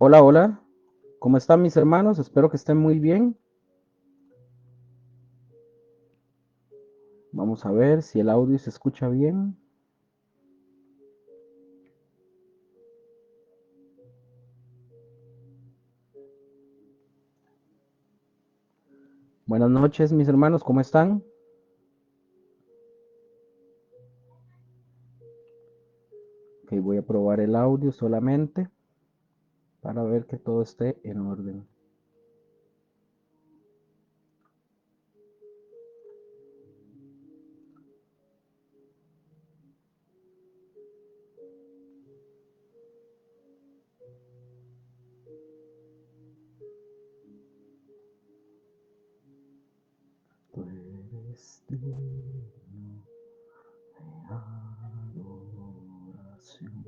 Hola, hola. ¿Cómo están mis hermanos? Espero que estén muy bien. Vamos a ver si el audio se escucha bien. Buenas noches mis hermanos, ¿cómo están? Ok, voy a probar el audio solamente para ver que todo esté en orden. Tú eres digno de adoración.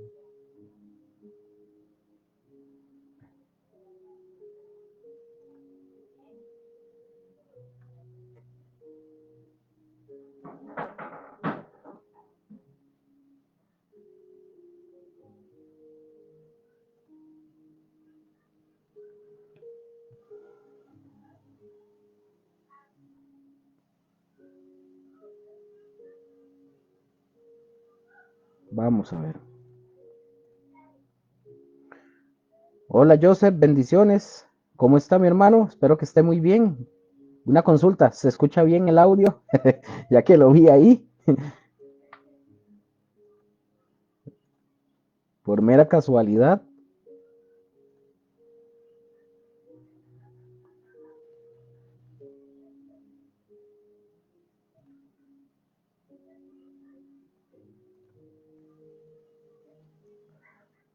Vamos a ver. Hola Joseph, bendiciones. ¿Cómo está mi hermano? Espero que esté muy bien. Una consulta, ¿se escucha bien el audio? Ya que lo vi ahí, por mera casualidad.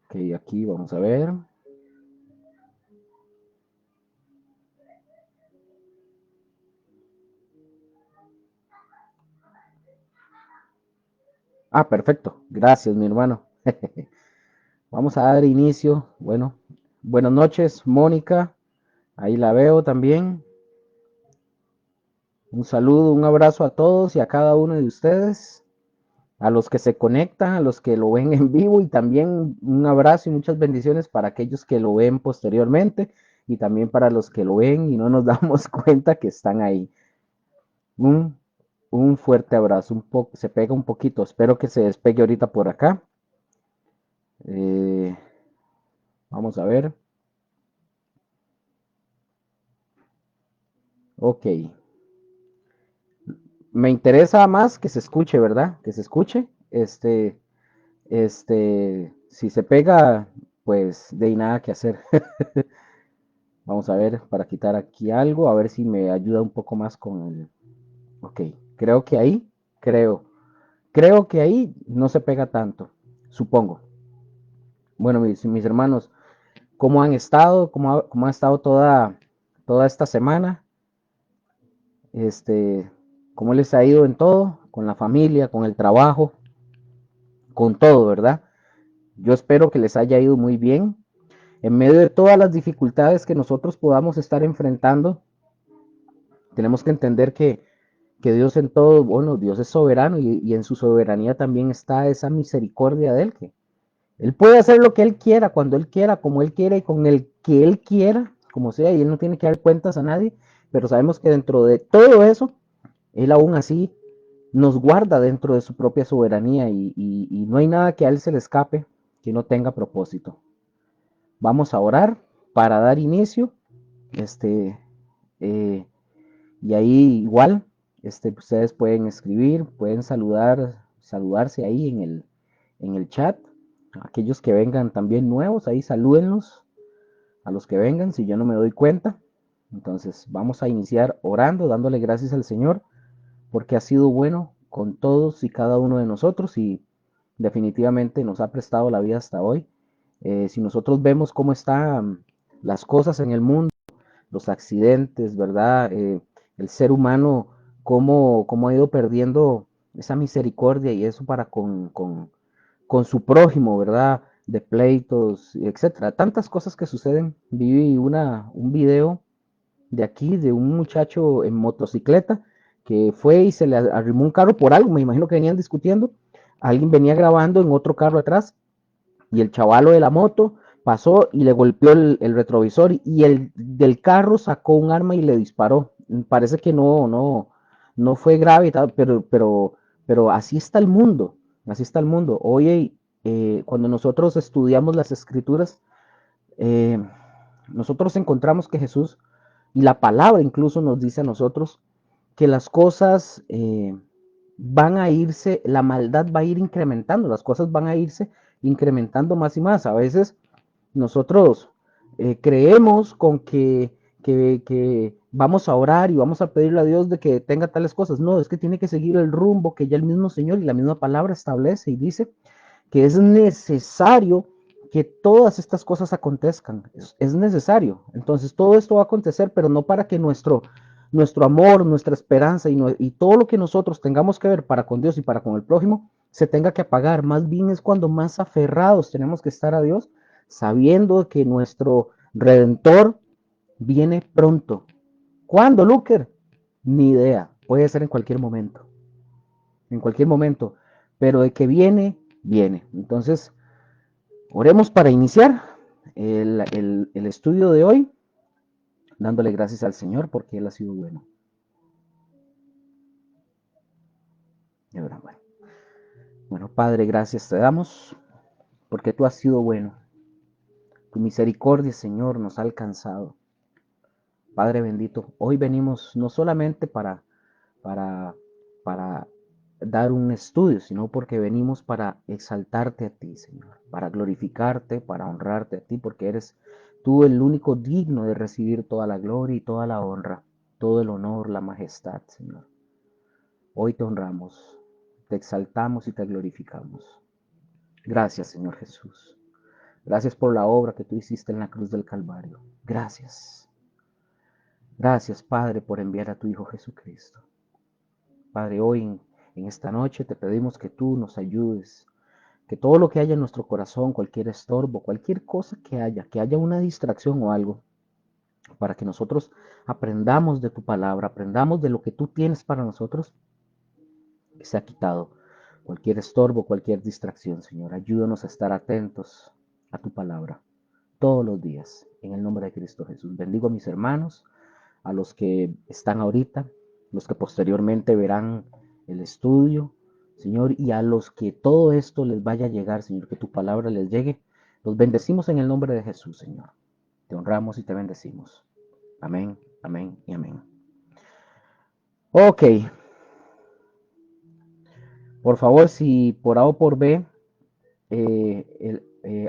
Ok, aquí vamos a ver. Ah, perfecto. Gracias, mi hermano. Vamos a dar inicio. Bueno, buenas noches, Mónica. Ahí la veo también. Un saludo, un abrazo a todos y a cada uno de ustedes, a los que se conectan, a los que lo ven en vivo y también un abrazo y muchas bendiciones para aquellos que lo ven posteriormente y también para los que lo ven y no nos damos cuenta que están ahí. Un, un fuerte abrazo, se pega un poquito, espero que se despegue ahorita por acá. Eh, Vamos a ver. Ok. Me interesa más que se escuche, ¿verdad? Que se escuche. Si se pega, pues de ahí nada que hacer. Vamos a ver, para quitar aquí algo, a ver si me ayuda un poco más con el... Ok, creo que ahí, creo, creo que ahí no se pega tanto, supongo. Bueno, mis hermanos, ¿cómo han estado? ¿Cómo ha estado toda esta semana? Este, ¿Cómo les ha ido en todo? Con la familia, con el trabajo, con todo, ¿verdad? Yo espero que les haya ido muy bien. En medio de todas las dificultades que nosotros podamos estar enfrentando, tenemos que entender que Dios en todo, bueno, Dios es soberano y en su soberanía también está esa misericordia de Él, que Él puede hacer lo que Él quiera, cuando Él quiera, como Él quiera y con el que Él quiera, como sea, y Él no tiene que dar cuentas a nadie, pero sabemos que dentro de todo eso, Él aún así nos guarda dentro de su propia soberanía y no hay nada que a Él se le escape que no tenga propósito. Vamos a orar para dar inicio, este, eh, y ahí igual, ustedes pueden escribir, pueden saludarse ahí en el chat. Aquellos que vengan también nuevos, ahí salúdenlos a los que vengan, si yo no me doy cuenta. Entonces vamos a iniciar orando, dándole gracias al Señor, porque ha sido bueno con todos y cada uno de nosotros y definitivamente nos ha prestado la vida hasta hoy. Si nosotros vemos cómo están las cosas en el mundo, los accidentes, ¿verdad? El ser humano, cómo ha ido perdiendo esa misericordia y eso para con su prójimo, ¿verdad? De pleitos, etcétera. Tantas cosas que suceden. Vi un video de aquí de un muchacho en motocicleta que fue y se le arrimó un carro por algo, me imagino que venían discutiendo. Alguien venía grabando en otro carro atrás y el chavalo de la moto pasó y le golpeó el retrovisor y el del carro sacó un arma y le disparó. Parece que no fue grave y tal, pero así está el mundo, así está el mundo. Oye, cuando nosotros estudiamos las escrituras, eh, nosotros encontramos que Jesús y la palabra incluso nos dice a nosotros que las cosas van a irse, la maldad va a ir incrementando, las cosas van a irse incrementando más y más. A veces nosotros creemos con que vamos a orar y vamos a pedirle a Dios de que tenga tales cosas. No, es que tiene que seguir el rumbo que ya el mismo Señor y la misma palabra establece y dice que es necesario que todas estas cosas acontezcan. Es necesario. Entonces todo esto va a acontecer, pero no para que nuestro amor, nuestra esperanza y todo lo que nosotros tengamos que ver para con Dios y para con el prójimo se tenga que apagar. Más bien es cuando más aferrados tenemos que estar a Dios, sabiendo que nuestro Redentor viene pronto. ¿Cuándo, Luker? Ni idea. Puede ser en cualquier momento. En cualquier momento. Pero de que viene, viene. Entonces, oremos para iniciar el estudio de hoy, dándole gracias al Señor porque Él ha sido bueno. Bueno, Padre, gracias te damos porque tú has sido bueno. Tu misericordia, Señor, nos ha alcanzado. Padre bendito, hoy venimos no solamente para, para dar un estudio, sino porque venimos para exaltarte a ti, Señor, para glorificarte, para honrarte a ti, porque eres tú el único digno de recibir toda la gloria y toda la honra, todo el honor, la majestad, Señor. Hoy te honramos, te exaltamos y te glorificamos. Gracias, Señor Jesús. Gracias por la obra que tú hiciste en la cruz del Calvario. Gracias. Gracias, Padre, por enviar a tu Hijo Jesucristo. Padre, hoy en esta noche te pedimos que tú nos ayudes, que todo lo que haya en nuestro corazón, cualquier estorbo, cualquier cosa que haya una distracción o algo, para que nosotros aprendamos de tu palabra, aprendamos de lo que tú tienes para nosotros, que se ha quitado cualquier estorbo, cualquier distracción, Señor. Ayúdanos a estar atentos a tu palabra todos los días, en el nombre de Cristo Jesús. Bendigo a mis hermanos, a los que están ahorita, los que posteriormente verán el estudio, Señor, y a los que todo esto les vaya a llegar, Señor, que tu palabra les llegue. Los bendecimos en el nombre de Jesús, Señor. Te honramos y te bendecimos. Amén, amén y amén. Ok. Por favor, si por A o por B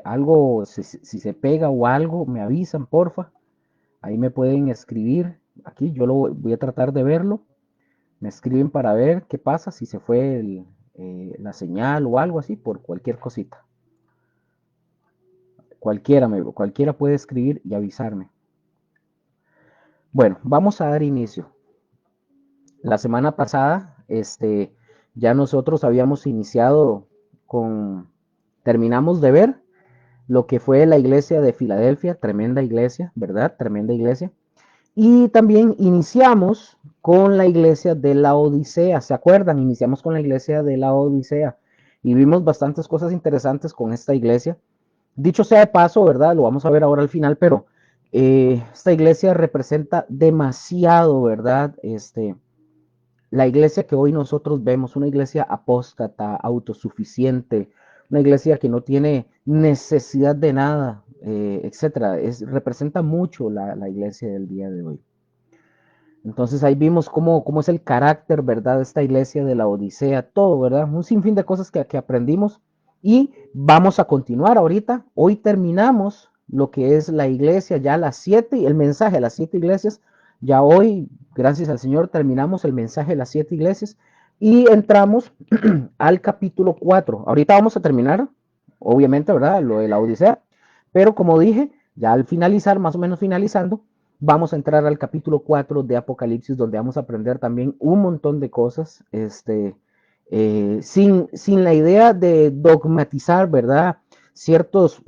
algo, si se pega o algo, me avisan, porfa. Ahí me pueden escribir. Aquí yo voy a tratar de verlo. Me escriben para ver qué pasa, si se fue la señal o algo así, por cualquier cosita. Cualquiera puede escribir y avisarme. Bueno, vamos a dar inicio. La semana pasada, ya nosotros habíamos iniciado terminamos de ver lo que fue la iglesia de Filadelfia, tremenda iglesia, ¿verdad? Tremenda iglesia. Y también iniciamos con la iglesia de la Odisea, ¿se acuerdan? Iniciamos con la iglesia de la Odisea y vimos bastantes cosas interesantes con esta iglesia. Dicho sea de paso, ¿verdad? Lo vamos a ver ahora al final, pero esta iglesia representa demasiado, ¿verdad? La iglesia que hoy nosotros vemos, una iglesia apóstata, autosuficiente, una iglesia que no tiene necesidad de nada, etcétera. Representa mucho la iglesia del día de hoy. Entonces ahí vimos cómo es el carácter, ¿verdad? De esta iglesia de la Odisea, todo, ¿verdad? Un sinfín de cosas que aprendimos y vamos a continuar ahorita. Hoy terminamos lo que es la iglesia, ya las 7, el mensaje a las 7 iglesias. Ya hoy, gracias al Señor, terminamos el mensaje de las 7 iglesias y entramos al capítulo 4. Ahorita vamos a terminar, obviamente, ¿verdad? Lo de la Odisea, pero como dije, ya al finalizar, más o menos finalizando, vamos a entrar al capítulo 4 de Apocalipsis, donde vamos a aprender también un montón de cosas, sin la idea de dogmatizar, ¿verdad? Ciertos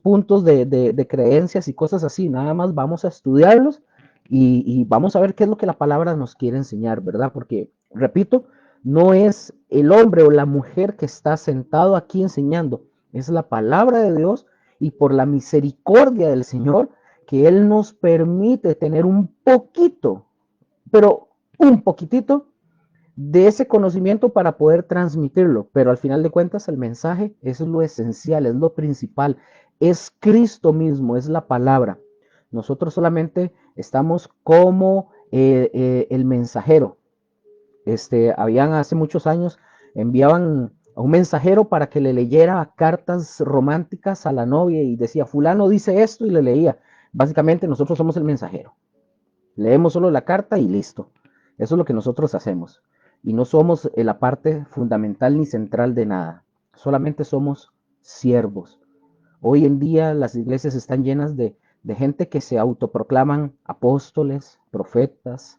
puntos de creencias y cosas así, nada más vamos a estudiarlos y vamos a ver qué es lo que la palabra nos quiere enseñar, ¿verdad? Porque, repito, no es el hombre o la mujer que está sentado aquí enseñando, es la palabra de Dios y por la misericordia del Señor que Él nos permite tener un poquito, pero un poquitito de ese conocimiento para poder transmitirlo. Pero al final de cuentas el mensaje es lo esencial, es lo principal, es Cristo mismo, es la palabra. Nosotros solamente estamos como el mensajero. Habían hace muchos años, enviaban a un mensajero para que le leyera cartas románticas a la novia y decía, fulano dice esto y le leía. Básicamente nosotros somos el mensajero. Leemos solo la carta y listo. Eso es lo que nosotros hacemos. Y no somos la parte fundamental ni central de nada. Solamente somos siervos. Hoy en día las iglesias están llenas de gente que se autoproclaman apóstoles, profetas,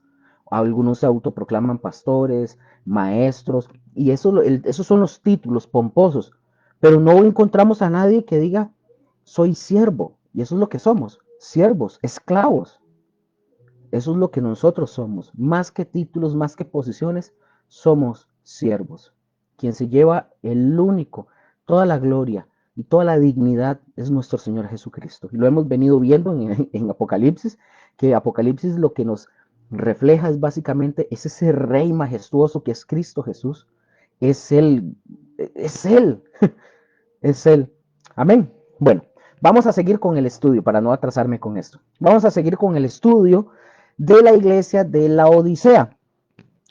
algunos se autoproclaman pastores, maestros, y esos son los títulos pomposos. Pero no encontramos a nadie que diga, soy siervo. Y eso es lo que somos, siervos, esclavos. Eso es lo que nosotros somos. Más que títulos, más que posiciones, somos siervos. Quien se lleva el único, toda la gloria y toda la dignidad es nuestro Señor Jesucristo. Y lo hemos venido viendo en Apocalipsis, que Apocalipsis lo que nos refleja es básicamente es ese rey majestuoso que es Cristo Jesús. Es Él, es Él, es Él. Amén. Bueno, vamos a seguir con el estudio para no atrasarme con esto. Vamos a seguir con el estudio de la iglesia de la Odisea.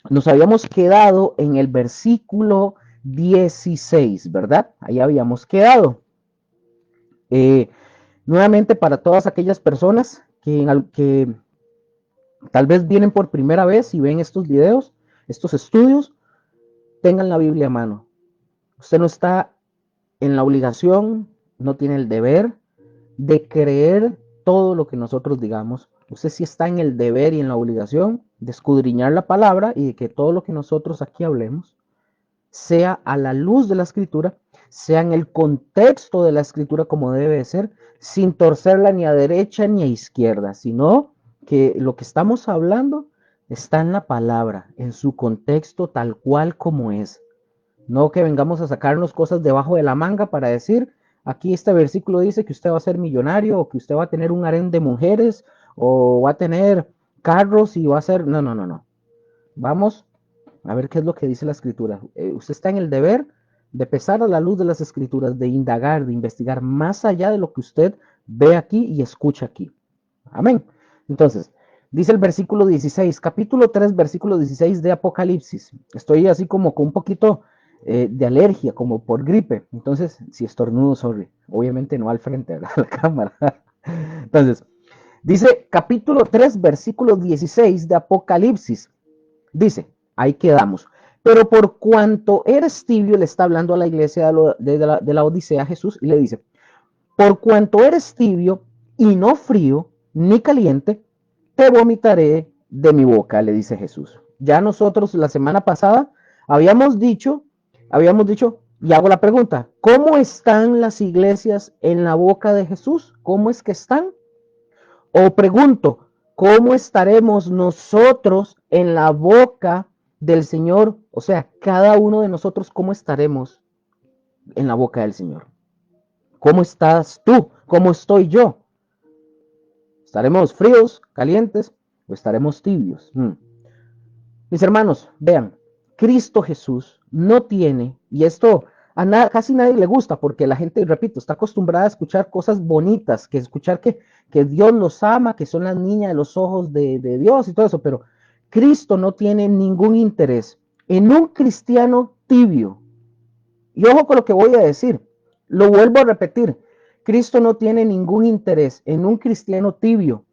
Nos habíamos quedado en el versículo 16, ¿verdad? Ahí habíamos quedado. Nuevamente para todas aquellas personas que tal vez vienen por primera vez y ven estos videos, estos estudios, tengan la Biblia a mano. Usted no está en la obligación, no tiene el deber de creer todo lo que nosotros digamos. Usted sí está en el deber y en la obligación de escudriñar la palabra y de que todo lo que nosotros aquí hablemos sea a la luz de la escritura, sea en el contexto de la escritura como debe de ser, sin torcerla ni a derecha ni a izquierda, sino que lo que estamos hablando está en la palabra, en su contexto tal cual como es. No que vengamos a sacarnos cosas debajo de la manga para decir, aquí este versículo dice que usted va a ser millonario o que usted va a tener un harén de mujeres o va a tener carros y va a ser... No, no, no, no. Vamos a ver qué es lo que dice la escritura. Usted está en el deber de pesar a la luz de las escrituras, de indagar, de investigar más allá de lo que usted ve aquí y escucha aquí. Amén. Entonces, dice el versículo 16, capítulo 3, versículo 16 de Apocalipsis. Estoy así como con un poquito de alergia, como por gripe. Entonces, si estornudo, sorry. Obviamente no al frente de la cámara. Entonces, dice capítulo 3, versículo 16 de Apocalipsis. Dice, ahí quedamos. Pero por cuanto eres tibio, le está hablando a la iglesia de la Odisea Jesús y le dice, por cuanto eres tibio y no frío ni caliente, te vomitaré de mi boca, le dice Jesús. Ya nosotros la semana pasada habíamos dicho, y hago la pregunta, ¿cómo están las iglesias en la boca de Jesús? ¿Cómo es que están? O pregunto, ¿cómo estaremos nosotros en la boca del Señor? O sea, cada uno de nosotros, ¿cómo estaremos en la boca del Señor? ¿Cómo estás tú? ¿Cómo estoy yo? ¿Estaremos fríos, calientes o estaremos tibios? Mis hermanos, vean, Cristo Jesús no tiene, y esto casi nadie le gusta porque la gente, repito, está acostumbrada a escuchar cosas bonitas, que escuchar que Dios los ama, que son las niñas de los ojos de Dios y todo eso, pero Cristo no tiene ningún interés en un cristiano tibio. Y ojo con lo que voy a decir, lo vuelvo a repetir, Cristo no tiene ningún interés en un cristiano tibio.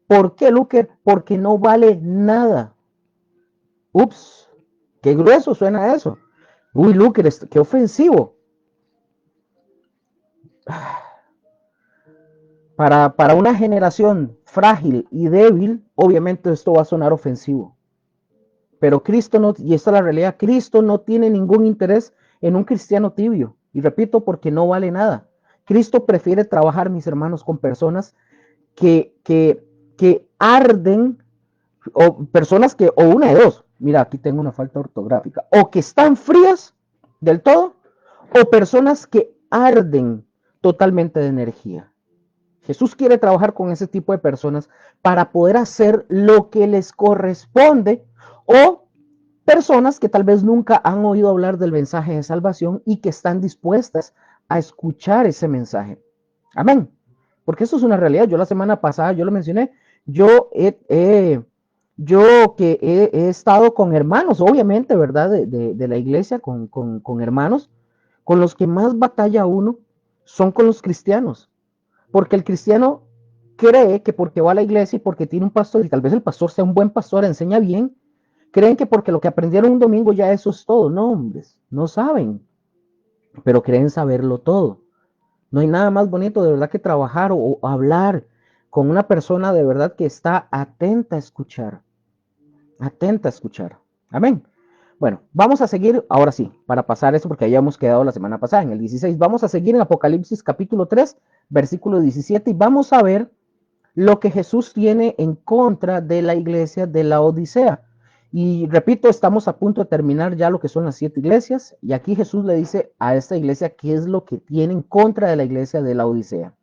¿Por qué, Luker? Porque no vale nada. Ups, qué grueso suena eso. Uy, Luker, qué ofensivo. Para una generación frágil y débil, obviamente esto va a sonar ofensivo. Pero Cristo no, y esta es la realidad, Cristo no tiene ningún interés en un cristiano tibio. Y repito, porque no vale nada. Cristo prefiere trabajar, mis hermanos, con personas que arden, o personas que, o una de dos, mira, aquí tengo una falta ortográfica, o que están frías del todo, o personas que arden totalmente de energía. Jesús quiere trabajar con ese tipo de personas para poder hacer lo que les corresponde, o personas que tal vez nunca han oído hablar del mensaje de salvación y que están dispuestas a escuchar ese mensaje. Amén. Porque eso es una realidad. Yo la semana pasada, yo lo mencioné, yo he estado con hermanos, obviamente, ¿verdad? De la iglesia, con hermanos, con los que más batalla uno son con los cristianos. Porque el cristiano cree que porque va a la iglesia y porque tiene un pastor, y tal vez el pastor sea un buen pastor, enseña bien, creen que porque lo que aprendieron un domingo ya eso es todo. No, hombres, no saben, pero creen saberlo todo. No hay nada más bonito de verdad que trabajar o hablar con una persona de verdad que está atenta a escuchar. Atenta a escuchar. Amén. Bueno, vamos a seguir ahora sí, para pasar eso, porque habíamos quedado la semana pasada en el 16. Vamos a seguir en Apocalipsis capítulo 3, versículo 17, y vamos a ver lo que Jesús tiene en contra de la iglesia de la Odisea. Y repito, estamos a punto de terminar ya lo que son las 7 iglesias, y aquí Jesús le dice a esta iglesia qué es lo que tiene en contra de la iglesia de la Odisea.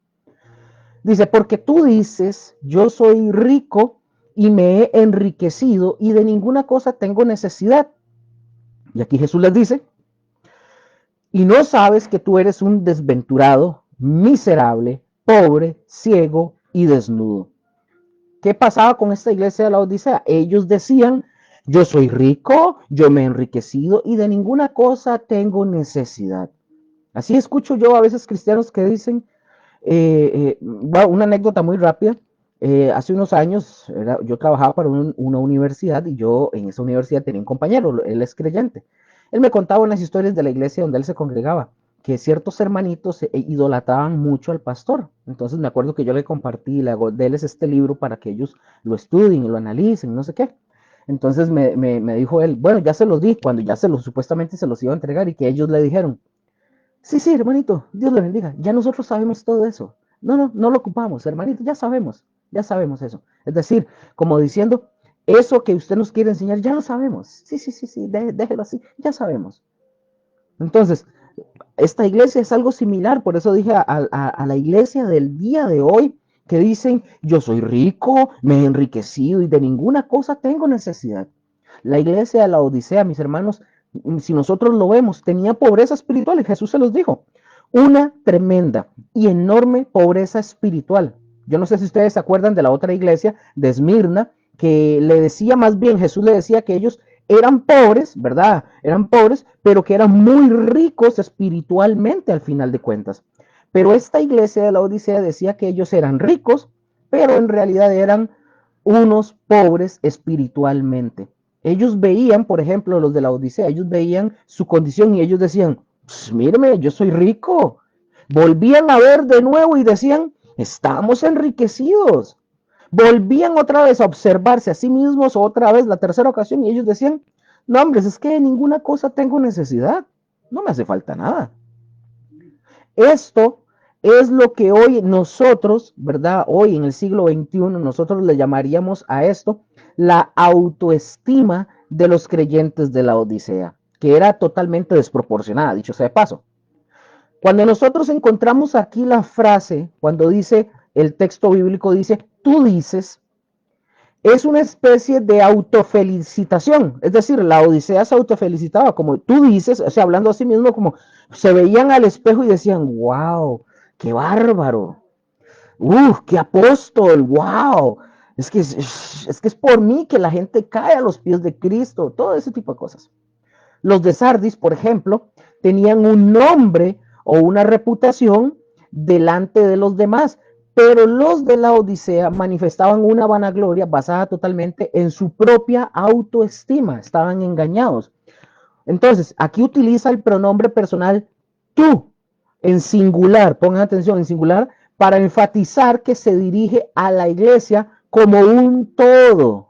Dice, porque tú dices, yo soy rico y me he enriquecido y de ninguna cosa tengo necesidad. Y aquí Jesús les dice, y no sabes que tú eres un desventurado, miserable, pobre, ciego y desnudo. ¿Qué pasaba con esta iglesia de la Odisea? Ellos decían, yo soy rico, yo me he enriquecido y de ninguna cosa tengo necesidad. Así escucho yo a veces cristianos que dicen, una anécdota muy rápida. Hace unos años yo trabajaba para una universidad y yo en esa universidad tenía un compañero, él es creyente. Él me contaba unas historias de la iglesia donde él se congregaba, que ciertos hermanitos idolatraban mucho al pastor. Entonces me acuerdo que yo le compartí, le hago de él este libro para que ellos lo estudien y lo analicen, no sé qué. Entonces me dijo él, bueno, ya se los di, cuando ya supuestamente se los iba a entregar, y que ellos le dijeron, sí, sí, hermanito, Dios le bendiga. Ya nosotros sabemos todo eso. No lo ocupamos, hermanito, ya sabemos eso. Es decir, como diciendo, eso que usted nos quiere enseñar, ya lo sabemos. Sí, déjelo así, ya sabemos. Entonces, esta iglesia es algo similar, por eso dije a la iglesia del día de hoy, que dicen, yo soy rico, me he enriquecido y de ninguna cosa tengo necesidad. La iglesia de la Odisea, mis hermanos, si nosotros lo vemos, tenía pobreza espiritual, y Jesús se los dijo, una tremenda y enorme pobreza espiritual. Yo no sé si ustedes se acuerdan de la otra iglesia de Esmirna, que le decía, más bien Jesús le decía que ellos eran pobres, ¿verdad? Eran pobres, pero que eran muy ricos espiritualmente al final de cuentas. Pero esta iglesia de la Odisea decía que ellos eran ricos, pero en realidad eran unos pobres espiritualmente. Ellos veían, por ejemplo, los de la Odisea, ellos veían su condición y ellos decían, pues, mírame, yo soy rico. Volvían a ver de nuevo y decían, estamos enriquecidos. Volvían otra vez a observarse a sí mismos, otra vez la tercera ocasión, y ellos decían, no, hombre, es que de ninguna cosa tengo necesidad, no me hace falta nada. Esto es lo que hoy nosotros, ¿verdad? Hoy en el siglo XXI, nosotros le llamaríamos a esto la autoestima de los creyentes de la Odisea, que era totalmente desproporcionada, dicho sea de paso. Cuando nosotros encontramos aquí la frase, cuando dice, el texto bíblico dice, tú dices, es una especie de autofelicitación. Es decir, la Odisea se autofelicitaba, como tú dices, o sea, hablando a sí mismo, como se veían al espejo y decían, wow, qué bárbaro, qué apóstol, wow. Es que es por mí que la gente cae a los pies de Cristo, todo ese tipo de cosas. Los de Sardis, por ejemplo, tenían un nombre o una reputación delante de los demás, pero los de la Odisea manifestaban una vanagloria basada totalmente en su propia autoestima, estaban engañados. Entonces, aquí utiliza el pronombre personal tú, en singular, pongan atención, en singular, para enfatizar que se dirige a la iglesia como un todo.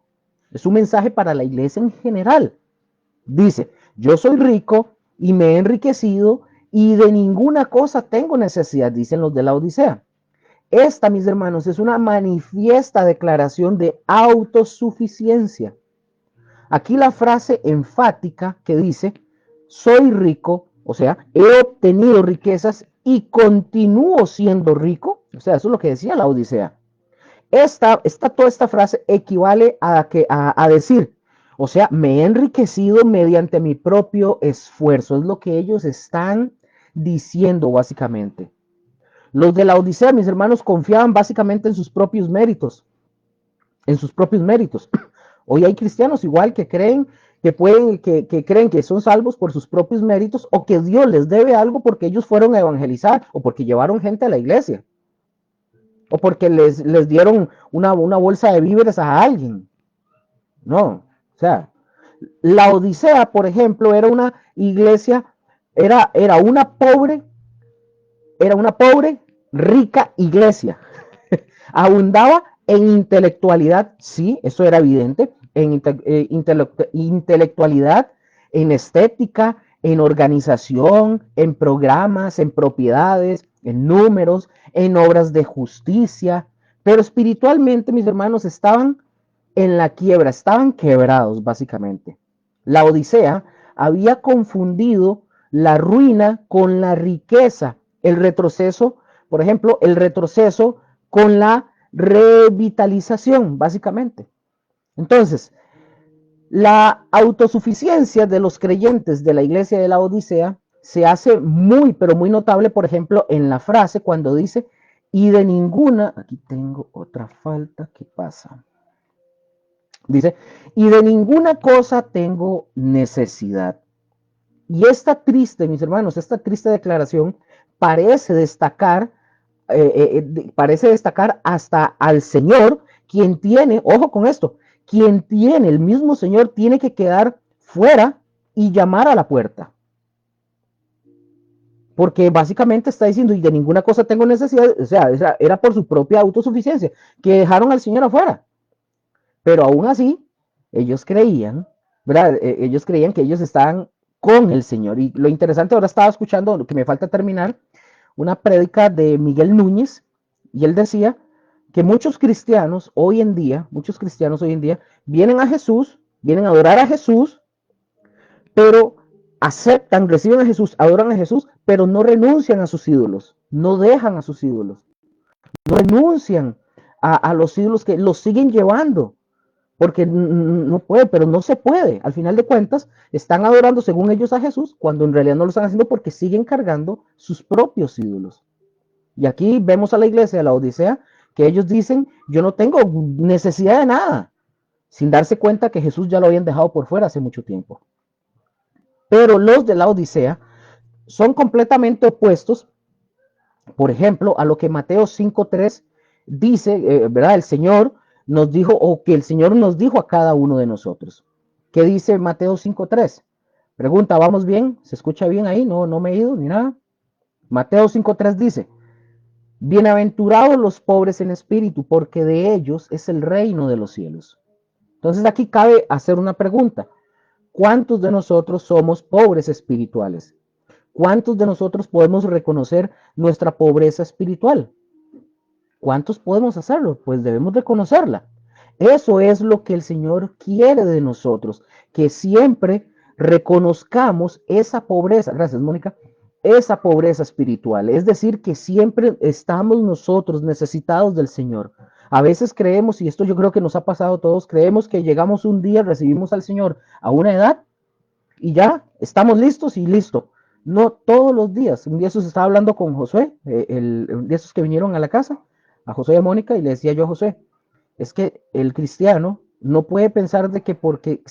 Es un mensaje para la iglesia en general. Dice, yo soy rico y me he enriquecido y de ninguna cosa tengo necesidad, dicen los de la Odisea. Esta, mis hermanos, es una manifiesta declaración de autosuficiencia. Aquí la frase enfática que dice, soy rico, O sea, he obtenido riquezas y continúo siendo rico. O sea, eso es lo que decía la Odisea. Toda esta frase equivale a decir, o sea, me he enriquecido mediante mi propio esfuerzo. Es lo que ellos están diciendo básicamente. Los de la Odisea, mis hermanos, confiaban básicamente en sus propios méritos, en sus propios méritos. Hoy hay cristianos igual que creen que creen que son salvos por sus propios méritos o que Dios les debe algo porque ellos fueron a evangelizar o porque llevaron gente a la iglesia o porque les dieron una bolsa de víveres a alguien. No, o sea, la Odisea, por ejemplo, era una iglesia, era una pobre, rica iglesia. Abundaba en intelectualidad, sí, eso era evidente, en intelectualidad, en estética, en organización, en programas, en propiedades, en números, en obras de justicia, pero espiritualmente, mis hermanos, estaban en la quiebra, estaban quebrados básicamente. La Odisea había confundido la ruina con la riqueza, el retroceso, por ejemplo, el retroceso con la revitalización, básicamente. Entonces, la autosuficiencia de los creyentes de la iglesia de la Odisea se hace muy, pero muy notable, por ejemplo, en la frase cuando dice, y de ninguna, aquí tengo otra falta, ¿qué pasa? Dice, y de ninguna cosa tengo necesidad. Y esta triste, mis hermanos, esta triste declaración parece destacar hasta al Señor, quien tiene, ojo con esto, quien tiene, el mismo Señor tiene que quedar fuera y llamar a la puerta. Porque básicamente está diciendo, y de ninguna cosa tengo necesidad, o sea, era por su propia autosuficiencia, que dejaron al Señor afuera. Pero aún así, ellos creían, ¿verdad? Ellos creían que ellos estaban con el Señor. Y lo interesante, ahora estaba escuchando, lo que me falta terminar, una prédica de Miguel Núñez, y él decía que muchos cristianos hoy en día, vienen a Jesús, vienen a adorar a Jesús, pero aceptan, reciben a Jesús, adoran a Jesús, pero no renuncian a sus ídolos, no dejan a sus ídolos, no renuncian a los ídolos que los siguen llevando porque no puede, pero no se puede. Al final de cuentas, están adorando según ellos a Jesús, cuando en realidad no lo están haciendo porque siguen cargando sus propios ídolos. Y aquí vemos a la iglesia de la Odisea, que ellos dicen, yo no tengo necesidad de nada, sin darse cuenta que Jesús ya lo habían dejado por fuera hace mucho tiempo. Pero los de la Odisea son completamente opuestos, por ejemplo, a lo que Mateo 5:3 dice, ¿verdad? El Señor nos dijo, o que el Señor nos dijo a cada uno de nosotros. ¿Qué dice Mateo 5:3? Pregunta, ¿vamos bien? ¿Se escucha bien ahí? No me he ido ni nada. Mateo 5:3 dice, bienaventurados los pobres en espíritu, porque de ellos es el reino de los cielos. Entonces aquí cabe hacer una pregunta. ¿Cuántos de nosotros somos pobres espirituales? ¿Cuántos de nosotros podemos reconocer nuestra pobreza espiritual? ¿Cuántos podemos hacerlo? Pues debemos reconocerla. Eso es lo que el Señor quiere de nosotros, que siempre reconozcamos esa pobreza, gracias Mónica, esa pobreza espiritual. Es decir, que siempre estamos nosotros necesitados del Señor. A veces creemos, y esto yo creo que nos ha pasado a todos, creemos que llegamos un día, recibimos al Señor a una edad y ya estamos listos y listo. No todos los días. Un día se estaba hablando con Josué, un día esos que vinieron a la casa, a José y a Mónica, y le decía yo a José, es que el cristiano no puede pensar de que porque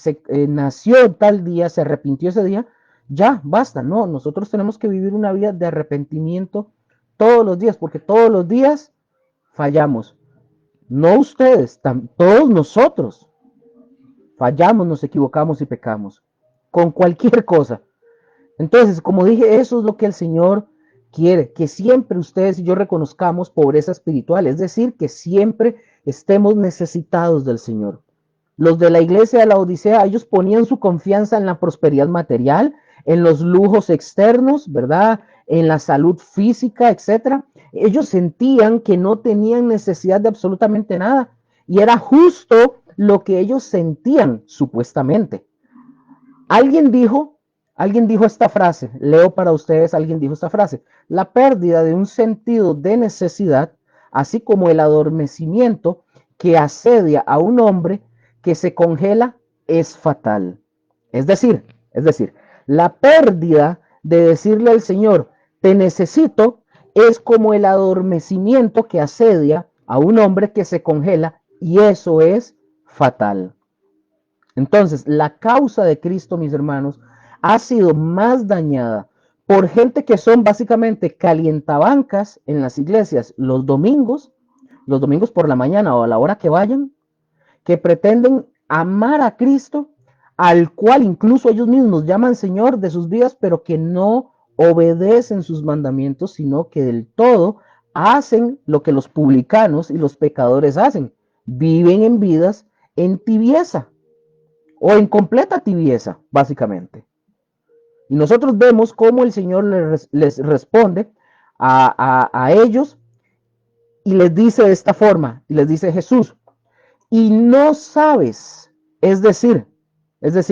nació tal día, se arrepintió ese día, ya, basta. No, nosotros tenemos que vivir una vida de arrepentimiento todos los días, porque todos los días fallamos. No ustedes, todos nosotros fallamos, nos equivocamos y pecamos con cualquier cosa. Entonces, como dije, eso es lo que el Señor quiere, que siempre ustedes y yo reconozcamos pobreza espiritual, es decir, que siempre estemos necesitados del Señor. Los de la iglesia de la Odisea, ellos ponían su confianza en la prosperidad material, en los lujos externos, ¿verdad? En la salud física, etcétera. Ellos sentían que no tenían necesidad de absolutamente nada y era justo lo que ellos sentían, supuestamente. Alguien dijo Alguien dijo esta frase, leo para ustedes, alguien dijo esta frase: la pérdida de un sentido de necesidad, así como el adormecimiento que asedia a un hombre que se congela, es fatal. Es decir, la pérdida de decirle al Señor, te necesito, es como el adormecimiento que asedia a un hombre que se congela, y eso es fatal. Entonces, la causa de Cristo, mis hermanos, ha sido más dañada por gente que son básicamente calientabancas en las iglesias los domingos por la mañana o a la hora que vayan, que pretenden amar a Cristo, al cual incluso ellos mismos llaman Señor de sus vidas, pero que no obedecen sus mandamientos, sino que del todo hacen lo que los publicanos y los pecadores hacen: viven en vidas en tibieza o en completa tibieza, básicamente. Y nosotros vemos cómo el Señor les responde a ellos y les dice de esta forma, y les dice Jesús: y no sabes, es decir,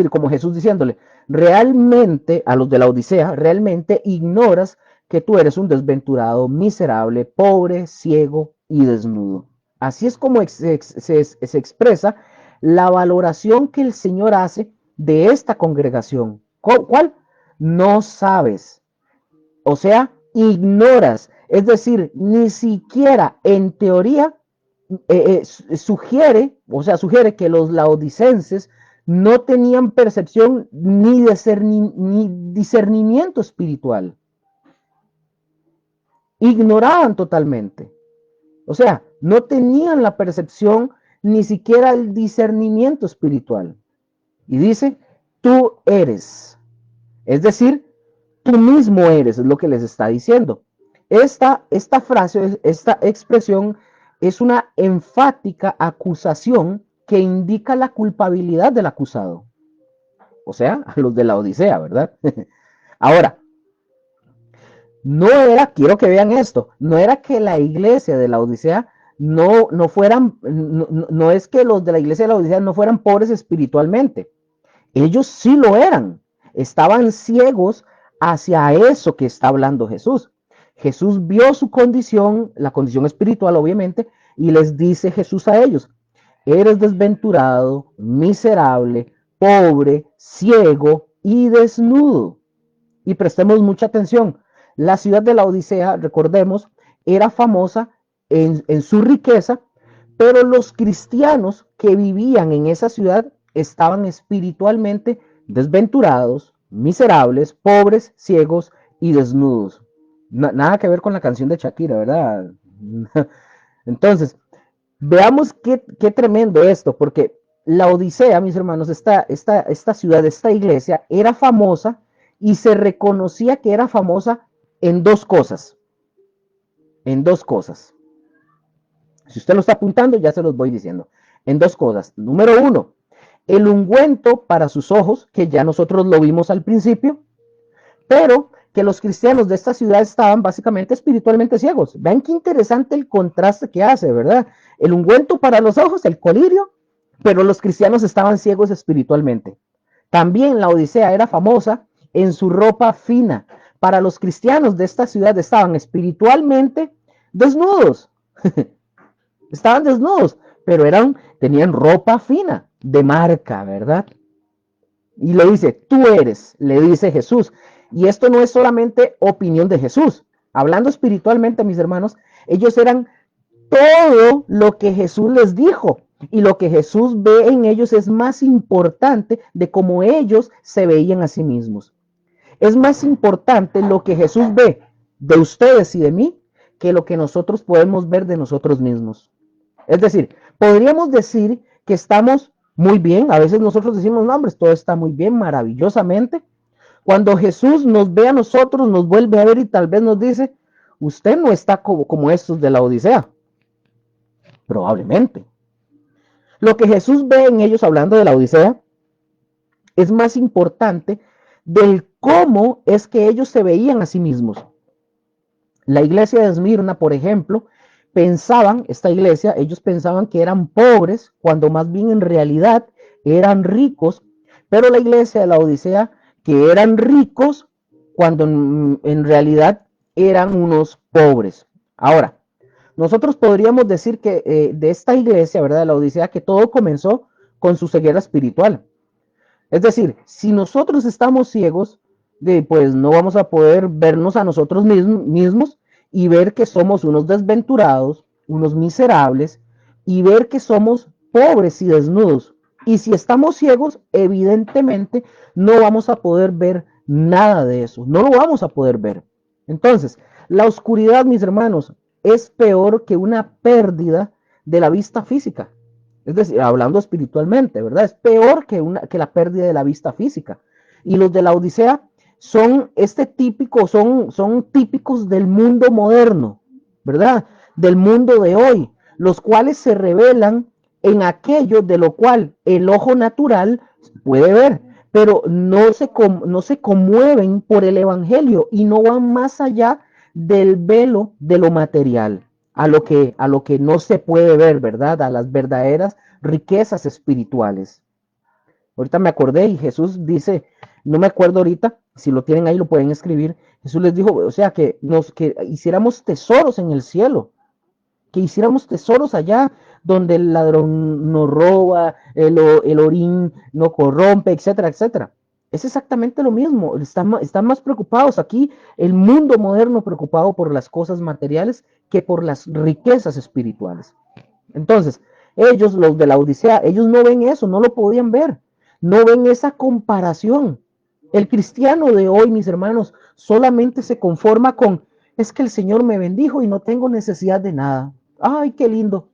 como Jesús diciéndole, realmente a los de la Odisea, realmente ignoras que tú eres un desventurado, miserable, pobre, ciego y desnudo. Así es como se expresa la valoración que el Señor hace de esta congregación. ¿Cuál? No sabes, o sea, ignoras, es decir, ni siquiera en teoría sugiere que los laodicenses no tenían percepción ni discernimiento espiritual. Ignoraban totalmente. O sea, no tenían la percepción ni siquiera el discernimiento espiritual. Y dice, tú eres. Es decir, tú mismo eres, es lo que les está diciendo. Esta frase, esta expresión es una enfática acusación que indica la culpabilidad del acusado. O sea, a los de la Odisea, ¿verdad? Ahora, no era, quiero que vean esto, no era que la iglesia de la Odisea no fueran, no es que los de la iglesia de la Odisea no fueran pobres espiritualmente. Ellos sí lo eran. Estaban ciegos hacia eso que está hablando Jesús. Jesús vio su condición, la condición espiritual obviamente, y les dice Jesús a ellos: eres desventurado, miserable, pobre, ciego y desnudo. Y prestemos mucha atención. La ciudad de la Odisea, recordemos, era famosa en su riqueza, pero los cristianos que vivían en esa ciudad estaban espiritualmente desventurados, miserables, pobres, ciegos y desnudos. Nada que ver con la canción de Shakira, ¿verdad? Entonces, veamos qué tremendo esto, porque la Odisea, mis hermanos, esta ciudad, esta iglesia, era famosa y se reconocía que era famosa en dos cosas. En dos cosas. Si usted lo está apuntando, ya se los voy diciendo. En dos cosas. Número uno, el ungüento para sus ojos, que ya nosotros lo vimos al principio, pero que los cristianos de esta ciudad estaban básicamente espiritualmente ciegos. Vean qué interesante el contraste que hace, ¿verdad? El ungüento para los ojos, el colirio, pero los cristianos estaban ciegos espiritualmente. También la Odisea era famosa en su ropa fina. Para los cristianos de esta ciudad estaban espiritualmente desnudos. Estaban desnudos, pero tenían ropa fina, de marca, ¿verdad? Y le dice, tú eres, le dice Jesús. Y esto no es solamente opinión de Jesús. Hablando espiritualmente, mis hermanos, ellos eran todo lo que Jesús les dijo. Y lo que Jesús ve en ellos es más importante de cómo ellos se veían a sí mismos. Es más importante lo que Jesús ve de ustedes y de mí que lo que nosotros podemos ver de nosotros mismos. Es decir, podríamos decir que estamos muy bien. A veces nosotros decimos, no, hombre, todo está muy bien, maravillosamente. Cuando Jesús nos ve a nosotros, nos vuelve a ver y tal vez nos dice, usted no está como estos de la Odisea. Probablemente. Lo que Jesús ve en ellos, hablando de la Odisea, es más importante del cómo es que ellos se veían a sí mismos. La iglesia de Esmirna, por ejemplo, ellos pensaban que eran pobres, cuando más bien en realidad eran ricos, pero la iglesia de la Odisea que eran ricos cuando en realidad eran unos pobres. Ahora, nosotros podríamos decir que de esta iglesia, ¿verdad? De la Odisea, que todo comenzó con su ceguera espiritual. Es decir, si nosotros estamos ciegos, pues no vamos a poder vernos a nosotros mismos y ver que somos unos desventurados, unos miserables, y ver que somos pobres y desnudos. Y si estamos ciegos, evidentemente no vamos a poder ver nada de eso, no lo vamos a poder ver. Entonces, la oscuridad, mis hermanos, es peor que una pérdida de la vista física. Es decir, hablando espiritualmente, ¿verdad? Es peor que la pérdida de la vista física. Y los de la Odisea son son típicos del mundo moderno, ¿verdad? Del mundo de hoy, los cuales se revelan en aquello de lo cual el ojo natural puede ver, pero no se conmueven por el evangelio y no van más allá del velo de lo material, a lo que no se puede ver, ¿verdad? A las verdaderas riquezas espirituales. Ahorita me acordé y Jesús dice, no me acuerdo ahorita, si lo tienen ahí lo pueden escribir. Jesús les dijo, o sea, que hiciéramos tesoros en el cielo, que hiciéramos tesoros allá donde el ladrón no roba, el orín no corrompe, etcétera, etcétera. Es exactamente lo mismo. Están más preocupados aquí el mundo moderno preocupado por las cosas materiales que por las riquezas espirituales. Entonces, ellos, los de la Odisea, ellos no ven eso, no lo podían ver, no ven esa comparación. El cristiano de hoy, mis hermanos, solamente se conforma con, es que el Señor me bendijo y no tengo necesidad de nada. Ay, qué lindo.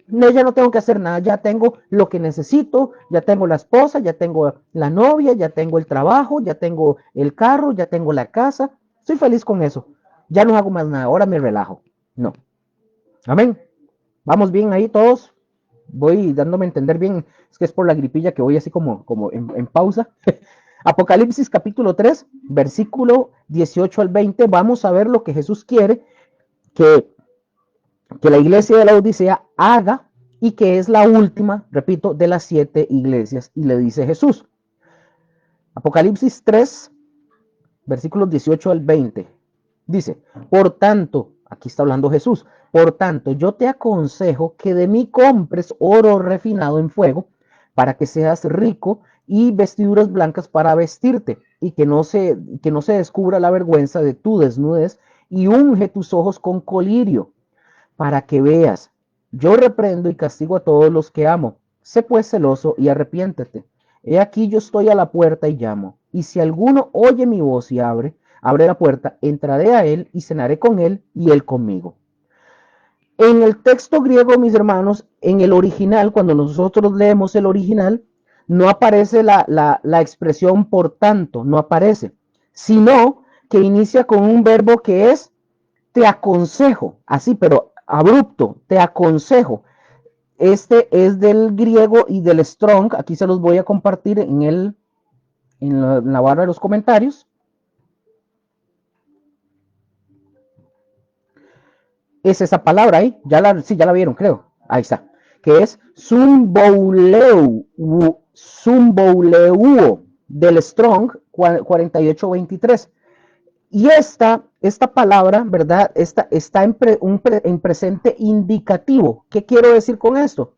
No, ya no tengo que hacer nada, ya tengo lo que necesito, ya tengo la esposa, ya tengo la novia, ya tengo el trabajo, ya tengo el carro, ya tengo la casa. Estoy feliz con eso. Ya no hago más nada, ahora me relajo. No. Amén. Vamos bien ahí todos. Voy dándome a entender bien. Es que es por la gripilla que voy así como en pausa. Apocalipsis capítulo 3, versículo 18 al 20. Vamos a ver lo que Jesús quiere que la iglesia de la Odisea haga y que es la última, repito, de las 7 iglesias. Y le dice Jesús. Apocalipsis 3, versículos 18 al 20. Dice, por tanto, aquí está hablando Jesús, por tanto, yo te aconsejo que de mí compres oro refinado en fuego para que seas rico y vestiduras blancas para vestirte y que no se descubra la vergüenza de tu desnudez y unge tus ojos con colirio para que veas. Yo reprendo y castigo a todos los que amo. Sé pues celoso y arrepiéntete. He aquí yo estoy a la puerta y llamo. Y si alguno oye mi voz y abre la puerta, entraré a él y cenaré con él y él conmigo. En el texto griego, mis hermanos, en el original, cuando nosotros leemos el original, no aparece la expresión por tanto, no aparece, sino que inicia con un verbo que es te aconsejo, así, pero abrupto, te aconsejo. Este es del griego y del Strong, aquí se los voy a compartir en la barra de los comentarios. Es esa palabra ahí, sí, ya la vieron, creo. Ahí está. Que es zumbouleuo del Strong 4823. Y esta palabra, ¿verdad? Está en presente indicativo. ¿Qué quiero decir con esto?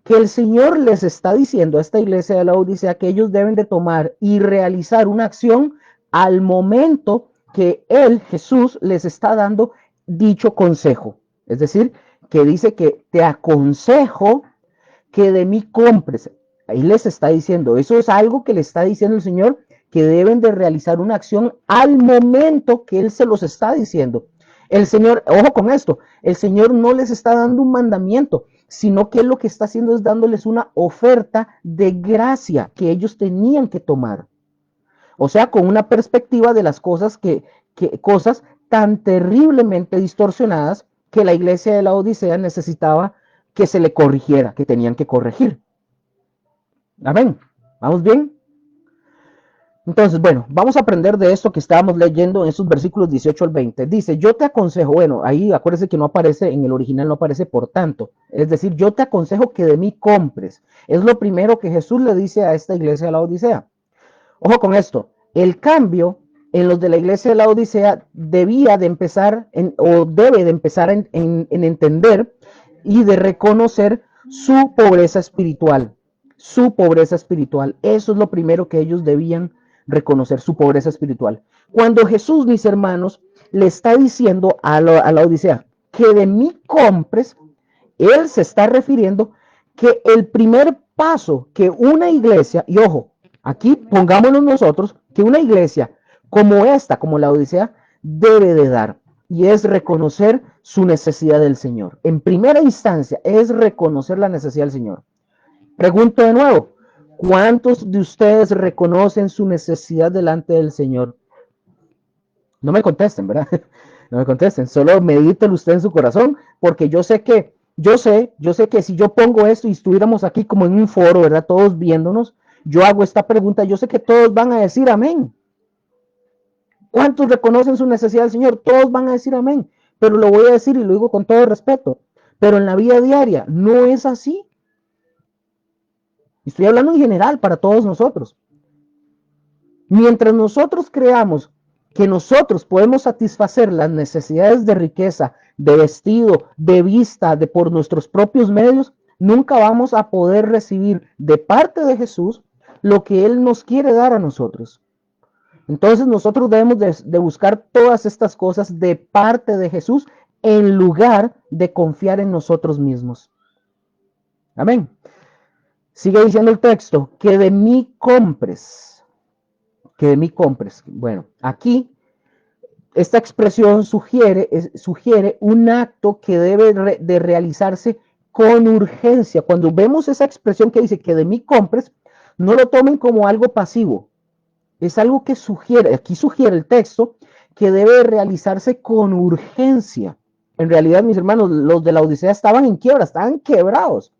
Que el Señor les está diciendo a esta iglesia de la Odisea que ellos deben de tomar y realizar una acción al momento que Él, Jesús, les está dando dicho consejo. Es decir, que dice que te aconsejo que de mí compres. Ahí les está diciendo, eso es algo que le está diciendo el Señor, que deben de realizar una acción al momento que Él se los está diciendo. El Señor, ojo con esto, el Señor no les está dando un mandamiento, sino que Él lo que está haciendo es dándoles una oferta de gracia que ellos tenían que tomar. O sea, con una perspectiva de las cosas cosas tan terriblemente distorsionadas que la iglesia de la Odisea necesitaba que se le corrigiera, que tenían que corregir. Amén. ¿Vamos bien? Entonces, bueno, vamos a aprender de esto que estábamos leyendo en esos versículos 18 al 20. Dice, yo te aconsejo, bueno, ahí acuérdense que no aparece, en el original no aparece por tanto. Es decir, yo te aconsejo que de mí compres. Es lo primero que Jesús le dice a esta iglesia de la Odisea. Ojo con esto, el cambio en los de la iglesia de la Odisea debía de empezar o debe de empezar en entender y de reconocer su pobreza espiritual. Su pobreza espiritual. Eso es lo primero que ellos debían reconocer, su pobreza espiritual. Cuando Jesús, mis hermanos, le está diciendo a la Odisea que de mí compres, él se está refiriendo que el primer paso que una iglesia, y ojo, aquí pongámonos nosotros, que una iglesia como esta, como la Odisea, debe de dar, y es reconocer su necesidad del Señor. En primera instancia, es reconocer la necesidad del Señor. Pregunto de nuevo, ¿cuántos de ustedes reconocen su necesidad delante del Señor? No me contesten, ¿verdad? No me contesten, solo mediten usted en su corazón, porque yo sé que si yo pongo esto y estuviéramos aquí como en un foro, ¿verdad? Todos viéndonos, yo hago esta pregunta, yo sé que todos van a decir amén. ¿Cuántos reconocen su necesidad del Señor? Todos van a decir amén, pero lo voy a decir y lo digo con todo respeto, pero en la vida diaria no es así. Estoy hablando en general para todos nosotros. Mientras nosotros creamos que nosotros podemos satisfacer las necesidades de riqueza, de vestido, de vista, de por nuestros propios medios, nunca vamos a poder recibir de parte de Jesús lo que Él nos quiere dar a nosotros. Entonces nosotros debemos de buscar todas estas cosas de parte de Jesús en lugar de confiar en nosotros mismos. Amén. Sigue diciendo el texto, que de mí compres. Que de mí compres. Bueno, aquí esta expresión sugiere un acto que debe de realizarse con urgencia. Cuando vemos esa expresión que dice que de mí compres, no lo tomen como algo pasivo. Es algo que sugiere, aquí sugiere el texto, que debe realizarse con urgencia. En realidad, mis hermanos, los de la Odisea estaban en quiebra, estaban quebrados.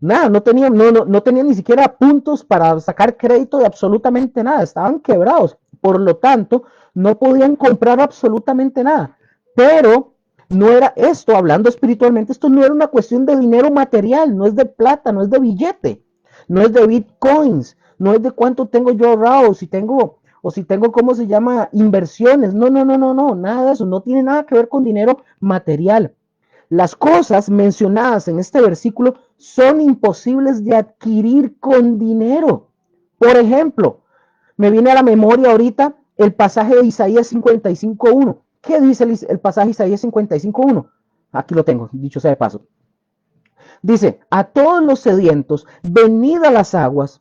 Nada, no tenían ni siquiera puntos para sacar crédito de absolutamente nada, estaban quebrados. Por lo tanto, no podían comprar absolutamente nada. Pero no era esto, hablando espiritualmente, esto no era una cuestión de dinero material, no es de plata, no es de billete, no es de bitcoins, no es de cuánto tengo yo ahorrado, si tengo, ¿cómo se llama? Inversiones. No, nada de eso, no tiene nada que ver con dinero material. Las cosas mencionadas en este versículo son imposibles de adquirir con dinero. Por ejemplo, me viene a la memoria ahorita el pasaje de Isaías 55.1. ¿Qué dice el pasaje de Isaías 55.1? Aquí lo tengo, dicho sea de paso. Dice, a todos los sedientos, venid a las aguas,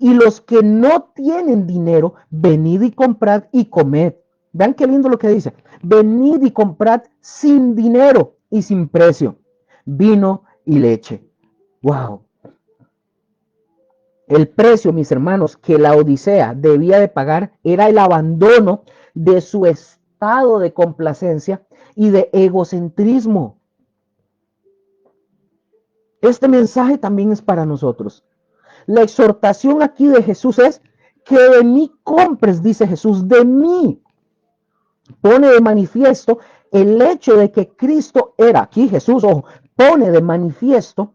y los que no tienen dinero, venid y comprad y comed. Vean qué lindo lo que dice. Venid y comprad sin dinero y sin precio, vino y leche. Wow. El precio, mis hermanos, que la Odisea debía de pagar era el abandono de su estado de complacencia y de egocentrismo. Este mensaje también es para nosotros. La exhortación aquí de Jesús es que de mí compres, dice Jesús, de mí. Pone de manifiesto el hecho de que Cristo era, aquí Jesús, ojo, pone de manifiesto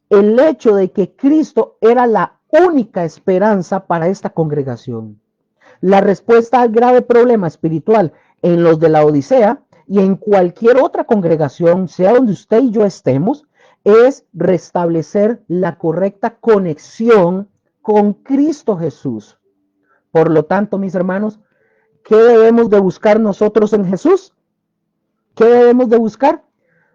el hecho de que Cristo era la única esperanza para esta congregación. La respuesta al grave problema espiritual en los de la Odisea y en cualquier otra congregación, sea donde usted y yo estemos, es restablecer la correcta conexión con Cristo Jesús. Por lo tanto, mis hermanos, ¿qué debemos de buscar nosotros en Jesús? ¿Qué debemos de buscar?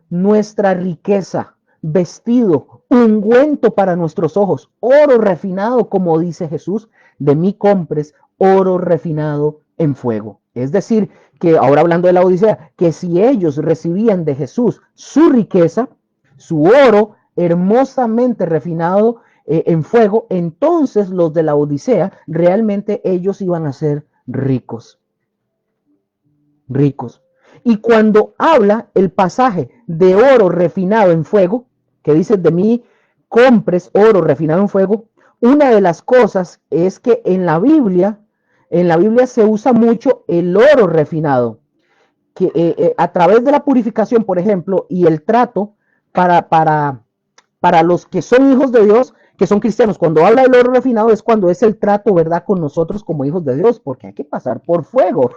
Nuestra riqueza, vestido, ungüento para nuestros ojos, oro refinado, como dice Jesús, de mí compres oro refinado en fuego. Es decir, que ahora hablando de la Odisea, que si ellos recibían de Jesús su riqueza, su oro hermosamente refinado en fuego, entonces los de la Odisea realmente ellos iban a ser ricos. Ricos. Y cuando habla el pasaje de oro refinado en fuego, que dice de mí compres oro refinado en fuego, una de las cosas es que en la Biblia se usa mucho el oro refinado, que a través de la purificación, por ejemplo, y el trato para los que son hijos de Dios, que son cristianos. Cuando habla del oro refinado es cuando es el trato, ¿verdad?, con nosotros como hijos de Dios, porque hay que pasar por fuego,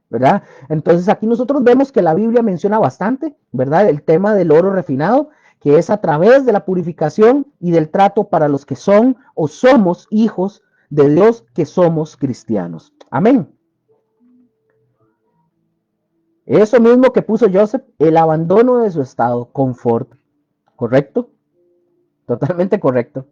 ¿verdad? Entonces aquí nosotros vemos que la Biblia menciona bastante, ¿verdad?, el tema del oro refinado, que es a través de la purificación y del trato para los que son o somos hijos de Dios, que somos cristianos. Amén. Eso mismo que puso Joseph, el abandono de su estado, confort, ¿correcto? Totalmente correcto.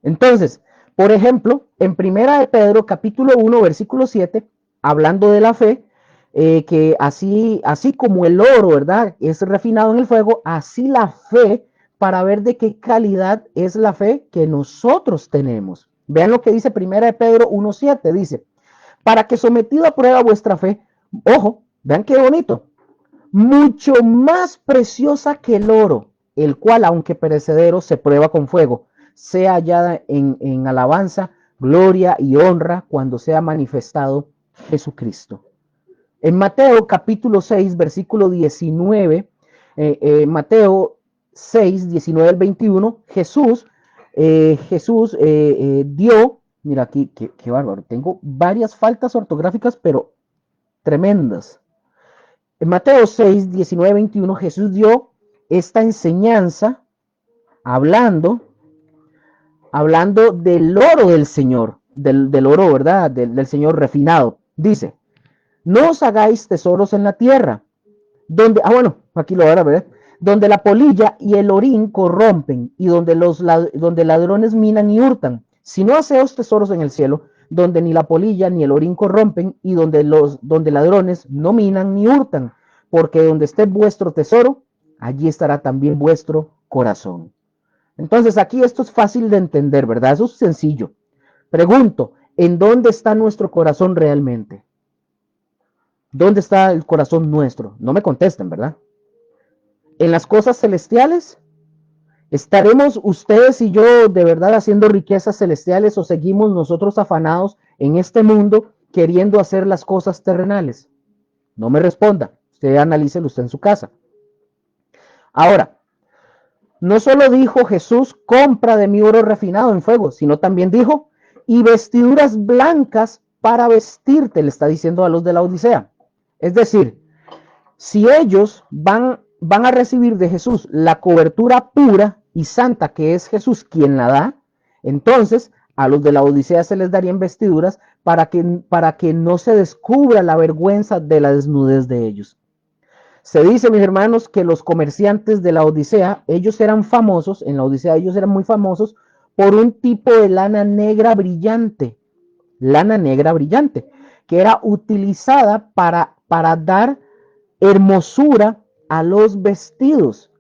Entonces, por ejemplo, en Primera de Pedro, capítulo 1, versículo 7, hablando de la fe, que así como el oro, ¿verdad?, es refinado en el fuego, así la fe, para ver de qué calidad es la fe que nosotros tenemos. Vean lo que dice Primera de Pedro 1:7, dice, para que sometido a prueba vuestra fe, ojo, vean qué bonito, mucho más preciosa que el oro, el cual, aunque perecedero, se prueba con fuego, sea hallada en alabanza, gloria y honra cuando sea manifestado Jesucristo. En Mateo capítulo 6, versículo 19, Mateo 6, 19 al 21, Jesús dio, mira aquí, qué bárbaro, tengo varias faltas ortográficas, pero tremendas. En Mateo 6, 19, 21, Jesús dio esta enseñanza hablando del oro del Señor, del oro, ¿verdad? Del Señor refinado. Dice, no os hagáis tesoros en la tierra, donde, bueno, aquí lo van a ver, donde la polilla y el orín corrompen y donde ladrones minan y hurtan, sino haceos tesoros en el cielo, donde ni la polilla ni el orín corrompen y donde ladrones no minan ni hurtan, porque donde esté vuestro tesoro, allí estará también vuestro corazón. Entonces aquí esto es fácil de entender, ¿verdad? Eso es sencillo. Pregunto, ¿en dónde está nuestro corazón realmente? ¿Dónde está el corazón nuestro? No me contesten, ¿verdad? ¿En las cosas celestiales? ¿Estaremos ustedes y yo de verdad haciendo riquezas celestiales o seguimos nosotros afanados en este mundo queriendo hacer las cosas terrenales? No me responda, usted analícelo usted en su casa. Ahora, no solo dijo Jesús, compra de mi oro refinado en fuego, sino también dijo, y vestiduras blancas para vestirte, le está diciendo a los de la Odisea. Es decir, si ellos van a recibir de Jesús la cobertura pura y santa que es Jesús quien la da, entonces a los de la Odisea se les darían vestiduras para que no se descubra la vergüenza de la desnudez de ellos. Se dice, mis hermanos, que los comerciantes de la Odisea, ellos eran famosos, en la Odisea ellos eran muy famosos por un tipo de lana negra brillante, que era utilizada para dar hermosura a los vestidos.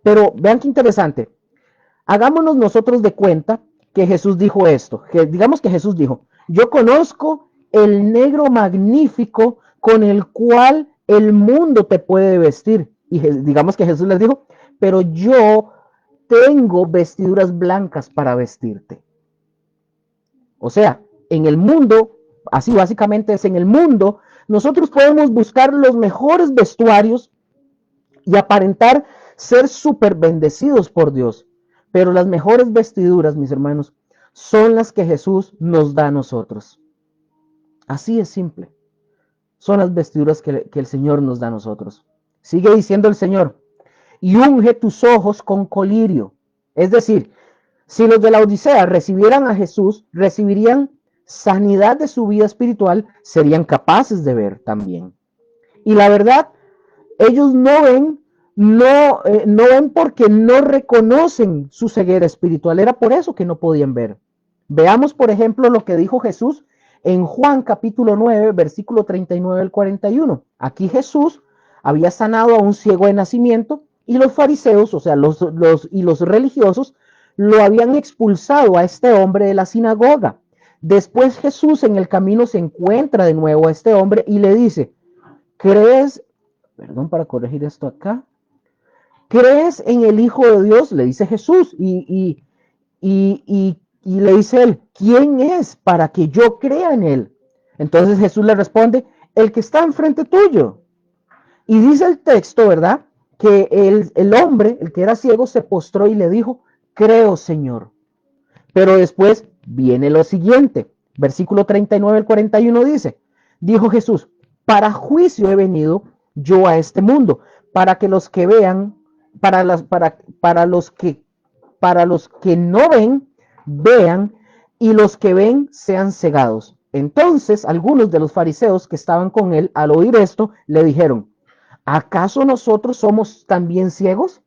Pero vean qué interesante. Hagámonos nosotros de cuenta que Jesús dijo esto. Digamos que Jesús dijo, yo conozco el negro magnífico con el cual el mundo te puede vestir. Y digamos que Jesús les dijo, pero yo tengo vestiduras blancas para vestirte. O sea, en el mundo, así básicamente es en el mundo, nosotros podemos buscar los mejores vestuarios y aparentar ser súper bendecidos por Dios. Pero las mejores vestiduras, mis hermanos, son las que Jesús nos da a nosotros. Así es simple. Son las vestiduras que el Señor nos da a nosotros. Sigue diciendo el Señor, y unge tus ojos con colirio. Es decir, si los de la Odisea recibieran a Jesús, recibirían sanidad de su vida espiritual, serían capaces de ver también. Y la verdad, ellos no ven porque no reconocen su ceguera espiritual. Era por eso que no podían ver. Veamos, por ejemplo, lo que dijo Jesús en Juan capítulo 9, versículo 39 al 41. Aquí Jesús había sanado a un ciego de nacimiento y los fariseos, o sea, los religiosos, lo habían expulsado a este hombre de la sinagoga. Después Jesús en el camino se encuentra de nuevo a este hombre y le dice, perdón para corregir esto acá, ¿crees en el Hijo de Dios? Le dice Jesús y le dice él, ¿quién es para que yo crea en él? Entonces Jesús le responde, el que está enfrente tuyo. Y dice el texto, ¿verdad? Que el hombre, el que era ciego, se postró y le dijo, creo, Señor. Pero después viene lo siguiente. Versículo 39 al 41 dice, dijo Jesús, para juicio he venido yo a este mundo, para que los que vean, para los que no ven, vean, y los que ven sean cegados. Entonces algunos de los fariseos que estaban con él, al oír esto, le dijeron, ¿acaso nosotros somos también ciegos?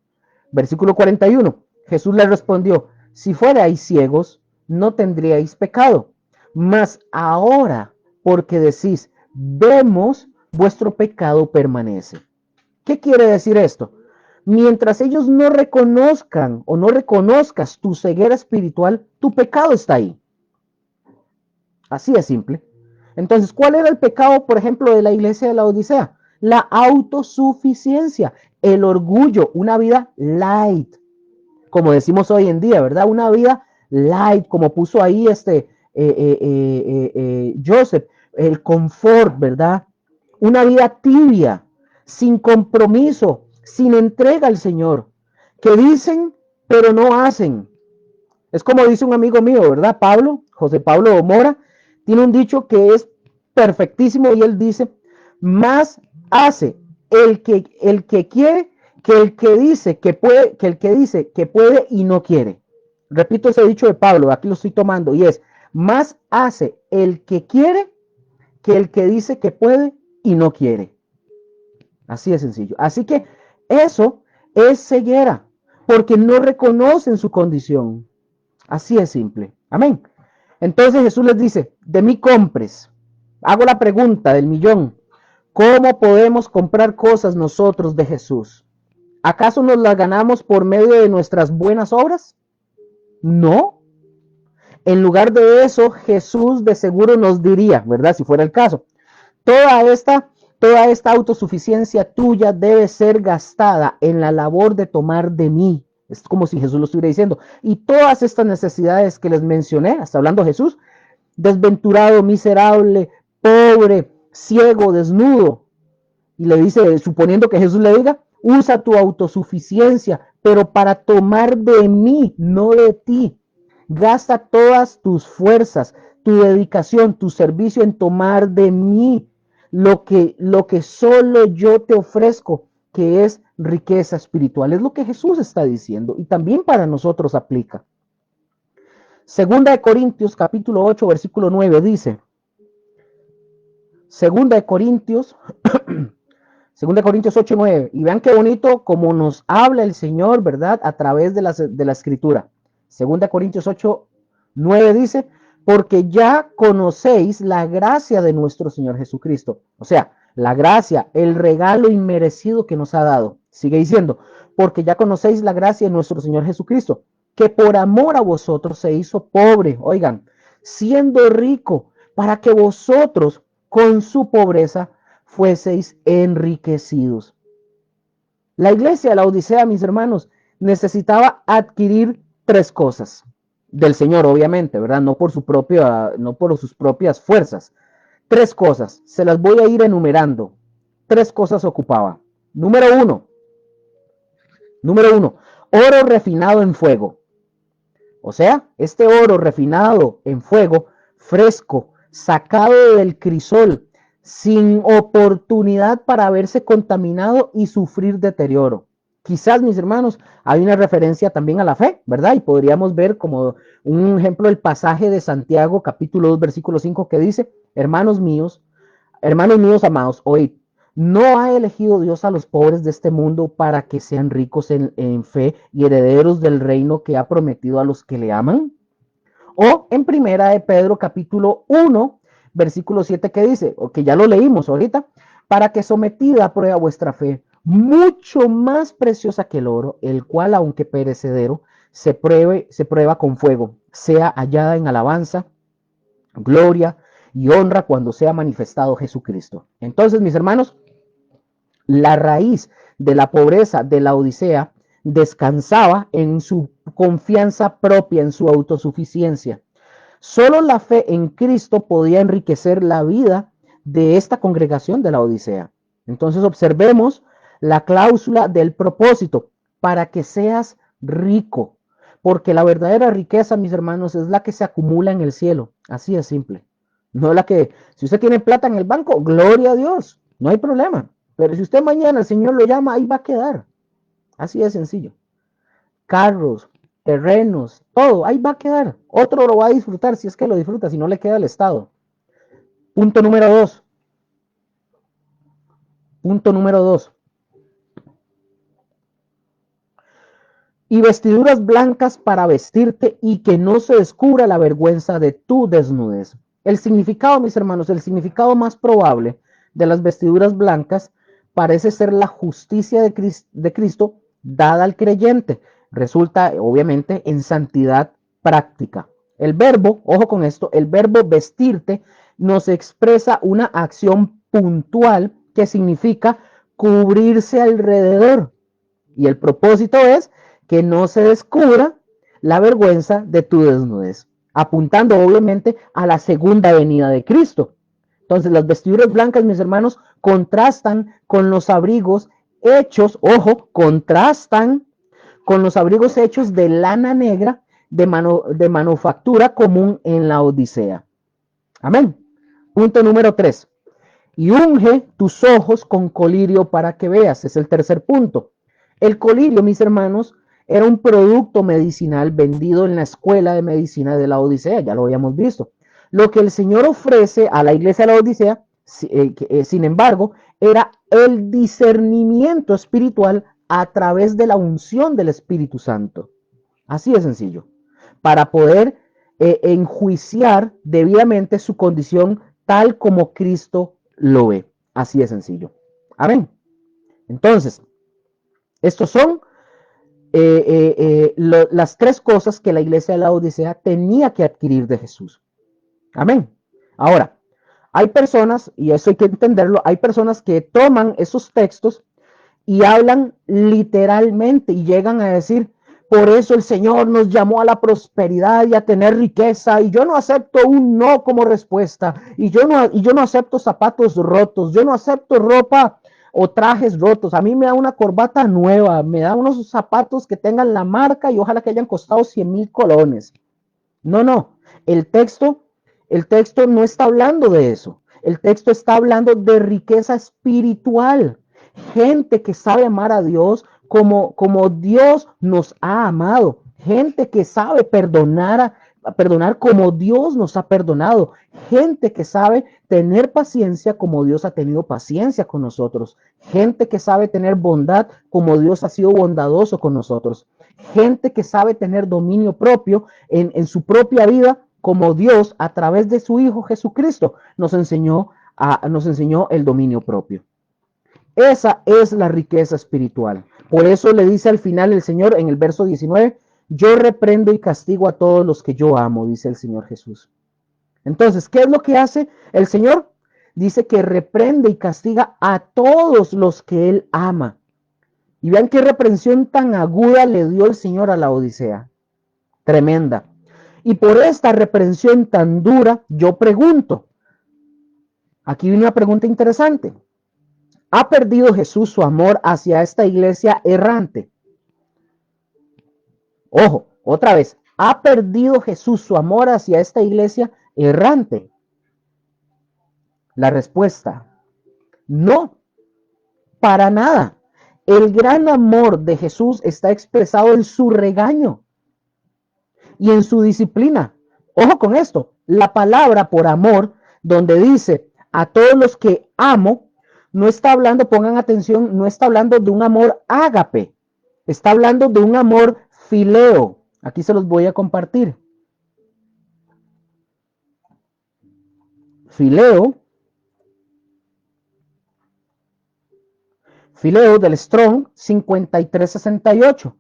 Versículo 41. Jesús le respondió, si fuerais ciegos, no tendríais pecado. Mas ahora, porque decís, vemos, vuestro pecado permanece. ¿Qué quiere decir esto? Mientras ellos no reconozcan o no reconozcas tu ceguera espiritual, tu pecado está ahí. Así es simple. Entonces, ¿cuál era el pecado, por ejemplo, de la iglesia de la Odisea? La autosuficiencia, el orgullo, una vida light, como decimos hoy en día, ¿verdad? Una vida light, como puso ahí Joseph, el confort, ¿verdad? Una vida tibia, sin compromiso, sin entrega al Señor, que dicen, pero no hacen. Es como dice un amigo mío, ¿verdad? José Pablo Mora, tiene un dicho que es perfectísimo y él dice, más hace el que quiere que el que dice que puede, que el que dice que puede y no quiere. Repito ese dicho de Pablo, aquí lo estoy tomando, y es, más hace el que quiere que el que dice que puede y no quiere. Así de sencillo. Así que eso es ceguera, porque no reconocen su condición. Así es simple. Amén. Entonces Jesús les dice, de mí compres. Hago la pregunta del millón. ¿Cómo podemos comprar cosas nosotros de Jesús? ¿Acaso nos las ganamos por medio de nuestras buenas obras? No. En lugar de eso, Jesús de seguro nos diría, ¿verdad? Si fuera el caso, toda esta, toda esta autosuficiencia tuya debe ser gastada en la labor de tomar de mí. Es como si Jesús lo estuviera diciendo. Y todas estas necesidades que les mencioné, hasta hablando Jesús, desventurado, miserable, pobre, ciego, desnudo. Y le dice, suponiendo que Jesús le diga, usa tu autosuficiencia, pero para tomar de mí, no de ti. Gasta todas tus fuerzas, tu dedicación, tu servicio en tomar de mí lo que solo yo te ofrezco, que es riqueza espiritual. Es lo que Jesús está diciendo y también para nosotros aplica. Segunda de Corintios capítulo 8 versículo 9 dice, Segunda de Corintios 8, 9. Y vean qué bonito como nos habla el Señor, ¿verdad? A través de la escritura. Segunda Corintios 8, 9 dice, porque ya conocéis la gracia de nuestro Señor Jesucristo. O sea, la gracia, el regalo inmerecido que nos ha dado. Sigue diciendo, porque ya conocéis la gracia de nuestro Señor Jesucristo, que por amor a vosotros se hizo pobre, oigan, siendo rico, para que vosotros con su pobreza fueseis enriquecidos. La iglesia de la Odisea, mis hermanos, necesitaba adquirir tres cosas del Señor, obviamente, ¿verdad? No por sus propias fuerzas. Tres cosas, se las voy a ir enumerando. Tres cosas ocupaba. Número uno, oro refinado en fuego. O sea, este oro refinado en fuego, fresco, sacado del crisol, sin oportunidad para haberse contaminado y sufrir deterioro. Quizás, mis hermanos, hay una referencia también a la fe, ¿verdad? Y podríamos ver como un ejemplo el pasaje de Santiago, capítulo 2, versículo 5, que dice, hermanos míos amados, oíd, ¿no ha elegido Dios a los pobres de este mundo para que sean ricos en fe y herederos del reino que ha prometido a los que le aman? O en primera de Pedro, capítulo 1, versículo 7 que dice, o que ya lo leímos ahorita, para que sometida a prueba vuestra fe, mucho más preciosa que el oro, el cual aunque perecedero, se prueba con fuego, sea hallada en alabanza, gloria y honra cuando sea manifestado Jesucristo. Entonces, mis hermanos, la raíz de la pobreza de la Odisea descansaba en su confianza propia, en su autosuficiencia. Solo la fe en Cristo podía enriquecer la vida de esta congregación de la Odisea. Entonces observemos la cláusula del propósito, para que seas rico, Porque la verdadera riqueza, mis hermanos, es la que se acumula en el cielo. Así de simple. No la que, si usted tiene plata en el banco, gloria a Dios, no hay problema. Pero si usted mañana el Señor lo llama, ahí va a quedar. Así de sencillo. Carros, terrenos, todo, ahí va a quedar. Otro lo va a disfrutar si es que lo disfruta, si no le queda al Estado. Punto número 2. Punto número 2. Y vestiduras blancas para vestirte y que no se descubra la vergüenza de tu desnudez. El significado, mis hermanos, el significado más probable de las vestiduras blancas parece ser la justicia de Cristo dada al creyente. Resulta, obviamente, en santidad práctica. El verbo, ojo con esto, el verbo vestirte nos expresa una acción puntual que significa cubrirse alrededor. Y el propósito es que no se descubra la vergüenza de tu desnudez, apuntando obviamente a la segunda venida de Cristo. Entonces las vestiduras blancas, mis hermanos, contrastan con los abrigos hechos, ojo, contrastan con los abrigos hechos de lana negra de manufactura común en la Odisea. Amén. Punto número 3. Y unge tus ojos con colirio para que veas. Es el tercer punto. El colirio, mis hermanos, era un producto medicinal vendido en la escuela de medicina de la Odisea, ya lo habíamos visto. Lo que el Señor ofrece a la iglesia de la Odisea, sin embargo, era el discernimiento espiritual a través de la unción del Espíritu Santo. Así de sencillo. Para poder enjuiciar debidamente su condición tal como Cristo lo ve. Así de sencillo. Amén. Entonces, estos son las tres cosas que la iglesia de la Odisea tenía que adquirir de Jesús. Amén. Ahora, hay personas, y eso hay que entenderlo, hay personas que toman esos textos y hablan literalmente y llegan a decir, por eso el Señor nos llamó a la prosperidad y a tener riqueza, y yo no acepto un no como respuesta, y yo no acepto zapatos rotos, yo no acepto ropa o trajes rotos, a mí me da una corbata nueva, me da unos zapatos que tengan la marca y ojalá que hayan costado 100,000 colones. No, el texto no está hablando de eso, el texto está hablando de riqueza espiritual, gente que sabe amar a Dios como Dios nos ha amado, gente que sabe perdonar como Dios nos ha perdonado, gente que sabe tener paciencia como Dios ha tenido paciencia con nosotros, gente que sabe tener bondad como Dios ha sido bondadoso con nosotros, gente que sabe tener dominio propio en su propia vida como Dios a través de su Hijo Jesucristo nos enseñó el dominio propio. Esa es la riqueza espiritual. Por eso le dice al final el Señor en el verso 19, yo reprendo y castigo a todos los que yo amo, dice el Señor Jesús. Entonces, ¿qué es lo que hace el Señor? Dice que reprende y castiga a todos los que Él ama. Y vean qué reprensión tan aguda le dio el Señor a la Odisea. Tremenda. Y por esta reprensión tan dura, yo pregunto, aquí viene una pregunta interesante. ¿Ha perdido Jesús su amor hacia esta iglesia errante? Ojo, otra vez, ¿ha perdido Jesús su amor hacia esta iglesia errante? La respuesta, no, para nada. El gran amor de Jesús está expresado en su regaño y en su disciplina. Ojo con esto, la palabra por amor, donde dice a todos los que amo, no está hablando, pongan atención, no está hablando de un amor ágape, está hablando de un amor fileo. Aquí se los voy a compartir. Fileo del Strong 5368.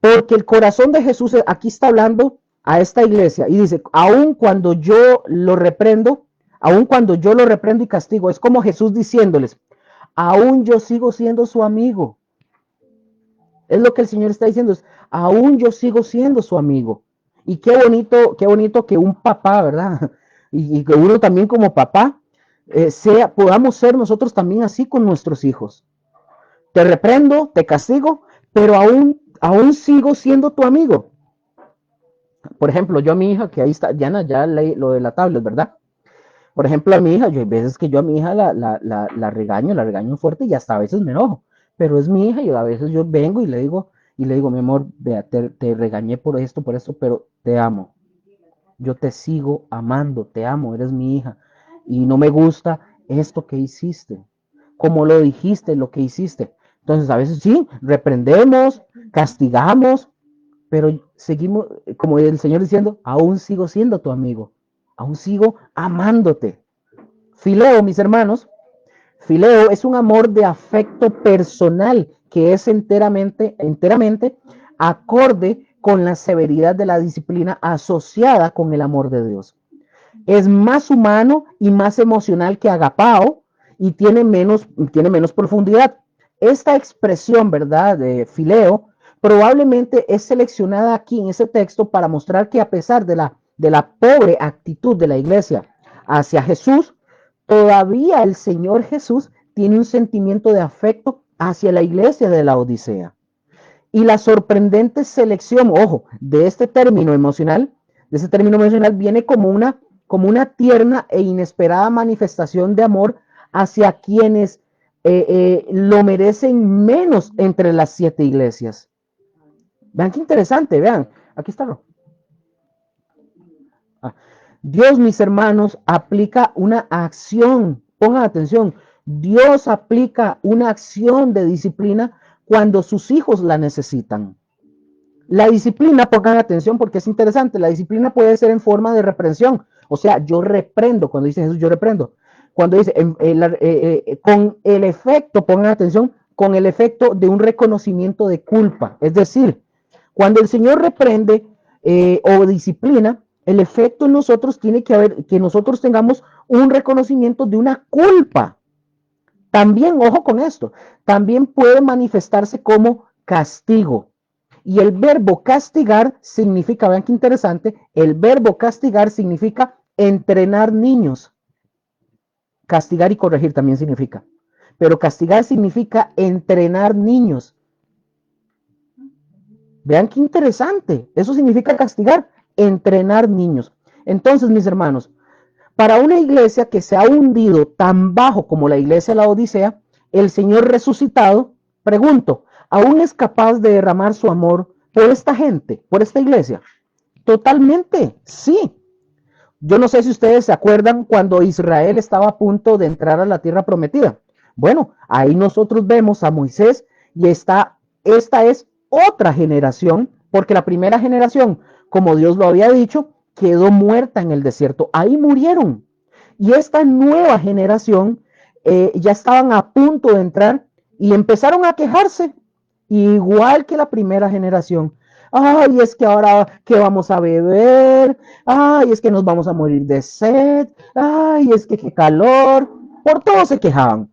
Porque el corazón de Jesús aquí está hablando a esta iglesia y dice, aun cuando yo lo reprendo y castigo, es como Jesús diciéndoles, aún yo sigo siendo su amigo. Es lo que el Señor está diciendo, aún yo sigo siendo su amigo. Y qué bonito que un papá, ¿verdad? Y que uno también como papá, podamos ser nosotros también así con nuestros hijos. Te reprendo, te castigo, pero aún aún sigo siendo tu amigo. Por ejemplo, yo a mi hija, que ahí está, Diana ya leí lo de la tablet, ¿verdad? Por ejemplo, a mi hija, yo hay veces que yo a mi hija la regaño fuerte y hasta a veces me enojo, pero es mi hija y a veces yo vengo y le digo, mi amor, vea, te regañé por esto, pero te amo. Yo te sigo amando, te amo, eres mi hija. Y no me gusta esto que hiciste, como lo dijiste, lo que hiciste. Entonces, a veces sí, reprendemos, castigamos, pero seguimos, como el Señor diciendo, aún sigo siendo tu amigo, aún sigo amándote. Fileo, mis hermanos, fileo es un amor de afecto personal que es enteramente acorde con la severidad de la disciplina asociada con el amor de Dios. Es más humano y más emocional que agapao y tiene menos profundidad. Esta expresión, ¿verdad?, de fileo, probablemente es seleccionada aquí en ese texto para mostrar que a pesar de la pobre actitud de la iglesia hacia Jesús, todavía el Señor Jesús tiene un sentimiento de afecto hacia la iglesia de la Odisea. Y la sorprendente selección, ojo, de este término emocional viene como una tierna e inesperada manifestación de amor hacia quienes lo merecen menos entre las 7 iglesias. Vean qué interesante, vean, aquí está. Ah, Dios, mis hermanos, aplica una acción, pongan atención, Dios aplica una acción de disciplina cuando sus hijos la necesitan. La disciplina, pongan atención porque es interesante, la disciplina puede ser en forma de reprensión, o sea, yo reprendo, cuando dice Jesús, yo reprendo. Cuando dice, con el efecto, pongan atención, con el efecto de un reconocimiento de culpa. Es decir, cuando el Señor reprende o disciplina, el efecto en nosotros tiene que haber, que nosotros tengamos un reconocimiento de una culpa. También, ojo con esto, también puede manifestarse como castigo. Y el verbo castigar significa, vean qué interesante, el verbo castigar significa entrenar niños. Castigar y corregir también significa. Pero castigar significa entrenar niños. Vean qué interesante. Eso significa castigar, entrenar niños. Entonces, mis hermanos, para una iglesia que se ha hundido tan bajo como la iglesia de la Odisea, el Señor resucitado, pregunto, ¿aún es capaz de derramar su amor por esta gente, por esta iglesia? Totalmente, sí. Yo no sé si ustedes se acuerdan cuando Israel estaba a punto de entrar a la tierra prometida. Bueno, ahí nosotros vemos a Moisés y esta es otra generación, porque la primera generación, como Dios lo había dicho, quedó muerta en el desierto. Ahí murieron. Y esta nueva generación ya estaban a punto de entrar y empezaron a quejarse, igual que la primera generación. Ay, es que ahora, ¿qué vamos a beber? Ay, es que nos vamos a morir de sed. Ay, es que qué calor. Por todo se quejaban.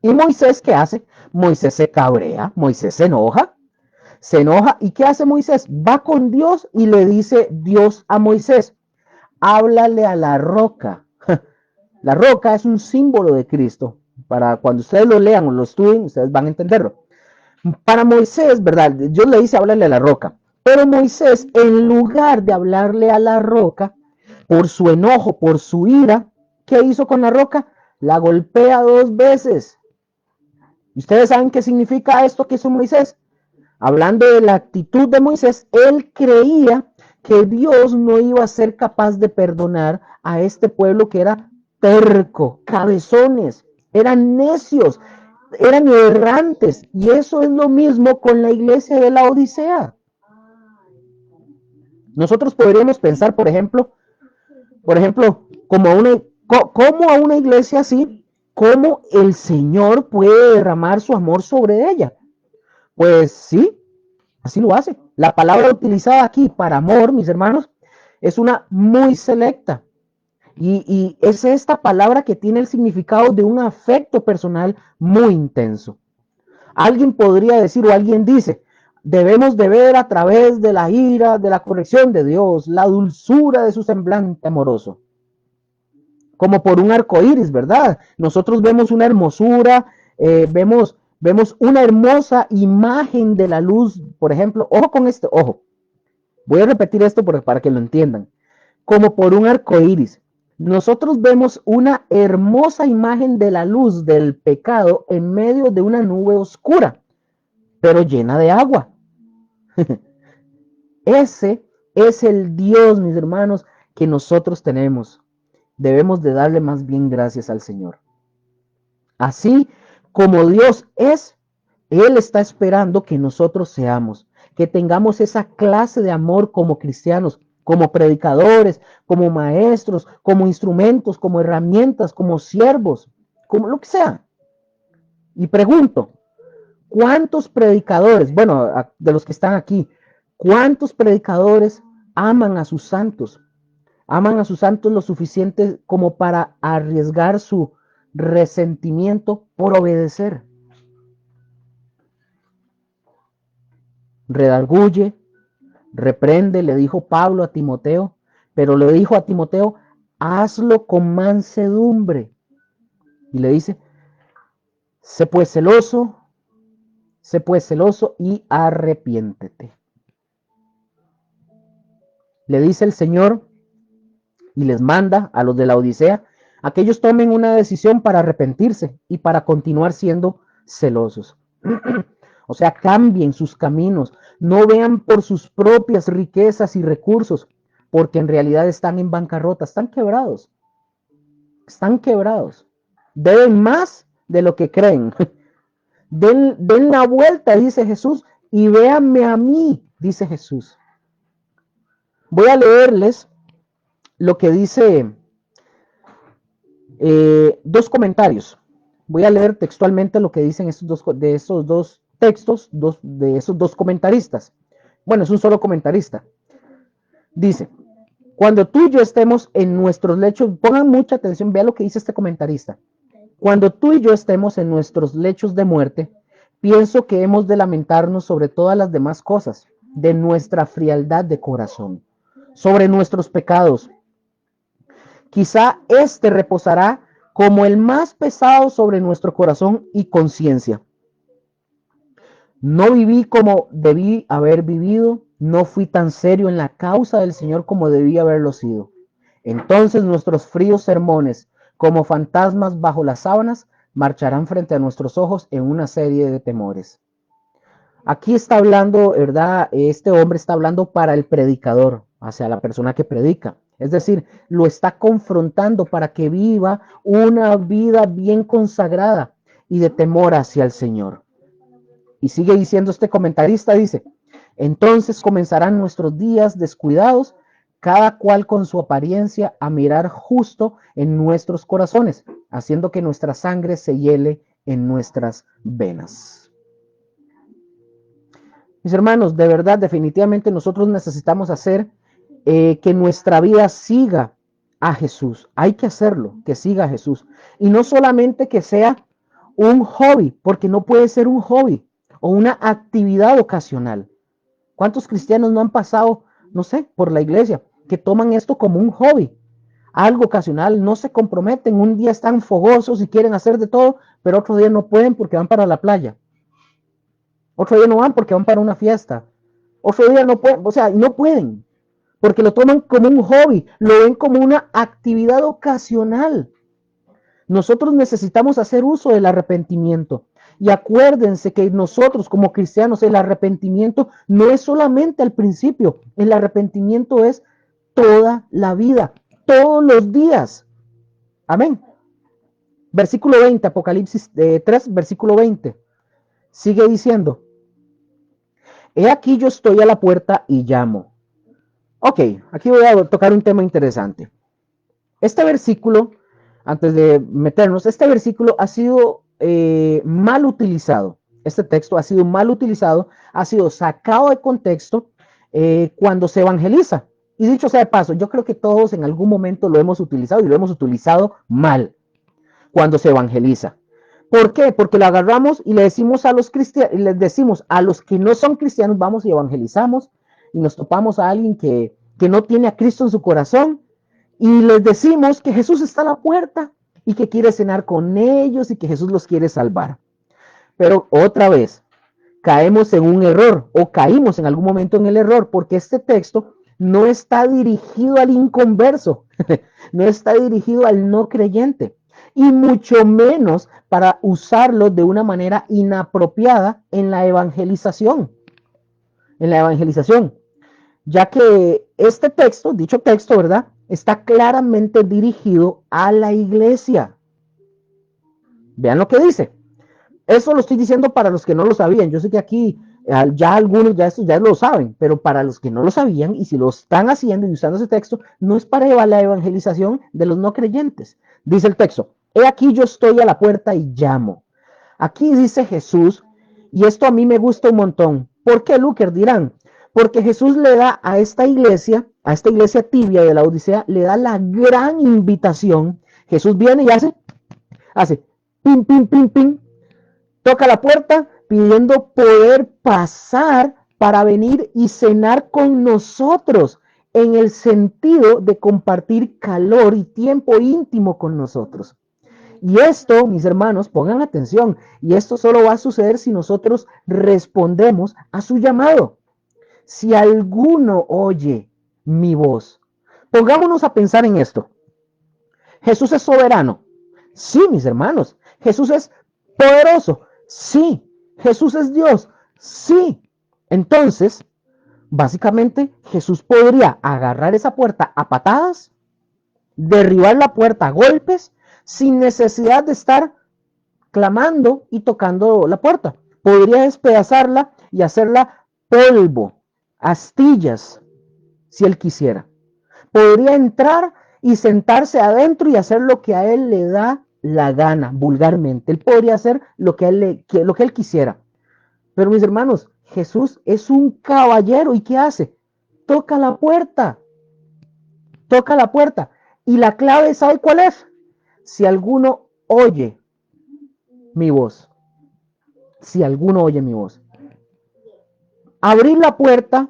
¿Y Moisés qué hace? Moisés se cabrea, Moisés se enoja. Se enoja. ¿Y qué hace Moisés? Va con Dios y le dice Dios a Moisés, háblale a la roca. La roca es un símbolo de Cristo. Para cuando ustedes lo lean o lo estudien, ustedes van a entenderlo. Para Moisés, ¿verdad? Dios le dice, háblale a la roca. Pero Moisés, en lugar de hablarle a la roca, por su enojo, por su ira, ¿qué hizo con la roca? La golpea 2 veces. ¿Y ustedes saben qué significa esto que hizo Moisés? Hablando de la actitud de Moisés, él creía que Dios no iba a ser capaz de perdonar a este pueblo que era terco, cabezones, eran necios, eran errantes. Y eso es lo mismo con la iglesia de la Odisea. Nosotros podríamos pensar, por ejemplo, como a una iglesia así, cómo el Señor puede derramar su amor sobre ella. Pues sí, así lo hace. La palabra utilizada aquí para amor, mis hermanos, es una muy selecta. Y es esta palabra que tiene el significado de un afecto personal muy intenso. Alguien podría decir o alguien dice, debemos de ver a través de la ira, de la corrección de Dios, la dulzura de su semblante amoroso. Como por un arco iris, ¿verdad? Nosotros vemos una hermosura, Vemos una hermosa imagen de la luz, por ejemplo, ojo con esto, ojo. Voy a repetir esto para que lo entiendan. Como por un arco iris. Nosotros vemos una hermosa imagen de la luz del pecado en medio de una nube oscura, pero llena de agua. Ese es el Dios, mis hermanos, que nosotros tenemos. Debemos de darle más bien gracias al Señor. Así como Dios es, Él está esperando que nosotros seamos, que tengamos esa clase de amor como cristianos, como predicadores, como maestros, como instrumentos, como herramientas, como siervos, como lo que sea. Y pregunto, ¿cuántos predicadores, bueno, de los que están aquí, cuántos predicadores aman a sus santos? Aman a sus santos lo suficiente como para arriesgar su resentimiento por obedecer. Redarguye, reprende, le dijo Pablo a Timoteo, pero le dijo a Timoteo, hazlo con mansedumbre. Y le dice, sé pues celoso y arrepiéntete. Le dice el Señor y les manda a los de la Odisea a que ellos tomen una decisión para arrepentirse y para continuar siendo celosos. O sea, cambien sus caminos, no vean por sus propias riquezas y recursos, porque en realidad están en bancarrota, están quebrados, deben más de lo que creen. Den la vuelta, dice Jesús, y véanme a mí, dice Jesús. Voy a leerles lo que dice dos comentarios. Voy a leer textualmente lo que dicen esos dos textos, de esos dos comentaristas. Bueno, es un solo comentarista. Dice, cuando tú y yo estemos en nuestros lechos, pongan mucha atención, vea lo que dice este comentarista. Cuando tú y yo estemos en nuestros lechos de muerte, pienso que hemos de lamentarnos sobre todas las demás cosas, de nuestra frialdad de corazón, sobre nuestros pecados. Quizá este reposará como el más pesado sobre nuestro corazón y conciencia. No viví como debí haber vivido, no fui tan serio en la causa del Señor como debí haberlo sido. Entonces nuestros fríos sermones, como fantasmas bajo las sábanas, marcharán frente a nuestros ojos en una serie de temores. Aquí está hablando, ¿verdad? Este hombre está hablando para el predicador, hacia la persona que predica. Es decir, lo está confrontando para que viva una vida bien consagrada y de temor hacia el Señor. Y sigue diciendo este comentarista, dice, entonces comenzarán nuestros días descuidados, cada cual con su apariencia, a mirar justo en nuestros corazones, haciendo que nuestra sangre se hiele en nuestras venas. Mis hermanos, de verdad, definitivamente nosotros necesitamos hacer que nuestra vida siga a Jesús. Hay que hacerlo, que siga a Jesús. Y no solamente que sea un hobby, porque no puede ser un hobby o una actividad ocasional. ¿Cuántos cristianos no han pasado, no sé, por la iglesia, que toman esto como un hobby, algo ocasional, no se comprometen, un día están fogosos y quieren hacer de todo, pero otro día no pueden porque van para la playa. Otro día no van porque van para una fiesta. Otro día no pueden, o sea, no pueden, porque lo toman como un hobby, lo ven como una actividad ocasional. Nosotros necesitamos hacer uso del arrepentimiento. Y acuérdense que nosotros como cristianos el arrepentimiento no es solamente al principio, el arrepentimiento es toda la vida, todos los días. Amén. Versículo 20, Apocalipsis 3, versículo 20. Sigue diciendo, he aquí yo estoy a la puerta y llamo. Ok, aquí voy a tocar un tema interesante. Este versículo, antes de meternos, este versículo ha sido mal utilizado. Este texto ha sido mal utilizado, ha sido sacado de contexto cuando se evangeliza. Y dicho sea de paso, yo creo que todos en algún momento lo hemos utilizado y lo hemos utilizado mal cuando se evangeliza. ¿Por qué? Porque lo agarramos y le decimos a los cristianos, les decimos a los que no son cristianos, vamos y evangelizamos y nos topamos a alguien que no tiene a Cristo en su corazón y les decimos que Jesús está a la puerta y que quiere cenar con ellos y que Jesús los quiere salvar. Pero otra vez, caemos en un error o caímos en algún momento en el error porque este texto no está dirigido al inconverso, no está dirigido al no creyente y mucho menos para usarlo de una manera inapropiada en la evangelización. En la evangelización, ya que este texto, dicho texto, ¿verdad? Está claramente dirigido a la iglesia. Vean lo que dice. Eso lo estoy diciendo para los que no lo sabían. Yo sé que aquí ya algunos ya lo saben, pero para los que no lo sabían y si lo están haciendo y usando ese texto, no es para la evangelización de los no creyentes. Dice el texto, he aquí yo estoy a la puerta y llamo. Aquí dice Jesús, y esto a mí me gusta un montón. ¿Por qué, Luker? Dirán, porque Jesús le da a esta iglesia tibia de la Odisea, le da la gran invitación. Jesús viene y hace, pim, pim, pim, pim, toca la puerta pidiendo poder pasar para venir y cenar con nosotros, en el sentido de compartir calor y tiempo íntimo con nosotros. Y esto, mis hermanos, pongan atención, y esto solo va a suceder si nosotros respondemos a su llamado. Si alguno oye mi voz, pongámonos a pensar en esto. Jesús es soberano. Sí, mis hermanos. Jesús es poderoso. Sí. Jesús es Dios. Sí. Entonces, básicamente, Jesús podría agarrar esa puerta a patadas, derribar la puerta a golpes, sin necesidad de estar clamando y tocando la puerta. Podría despedazarla y hacerla polvo, astillas, si él quisiera. Podría entrar y sentarse adentro y hacer lo que a él le da la gana, vulgarmente. Él podría hacer lo que él quisiera. Pero mis hermanos, Jesús es un caballero. ¿Y qué hace? Toca la puerta. Toca la puerta. Y la clave, ¿sabe cuál es? Si alguno oye mi voz. Si alguno oye mi voz. Abrir la puerta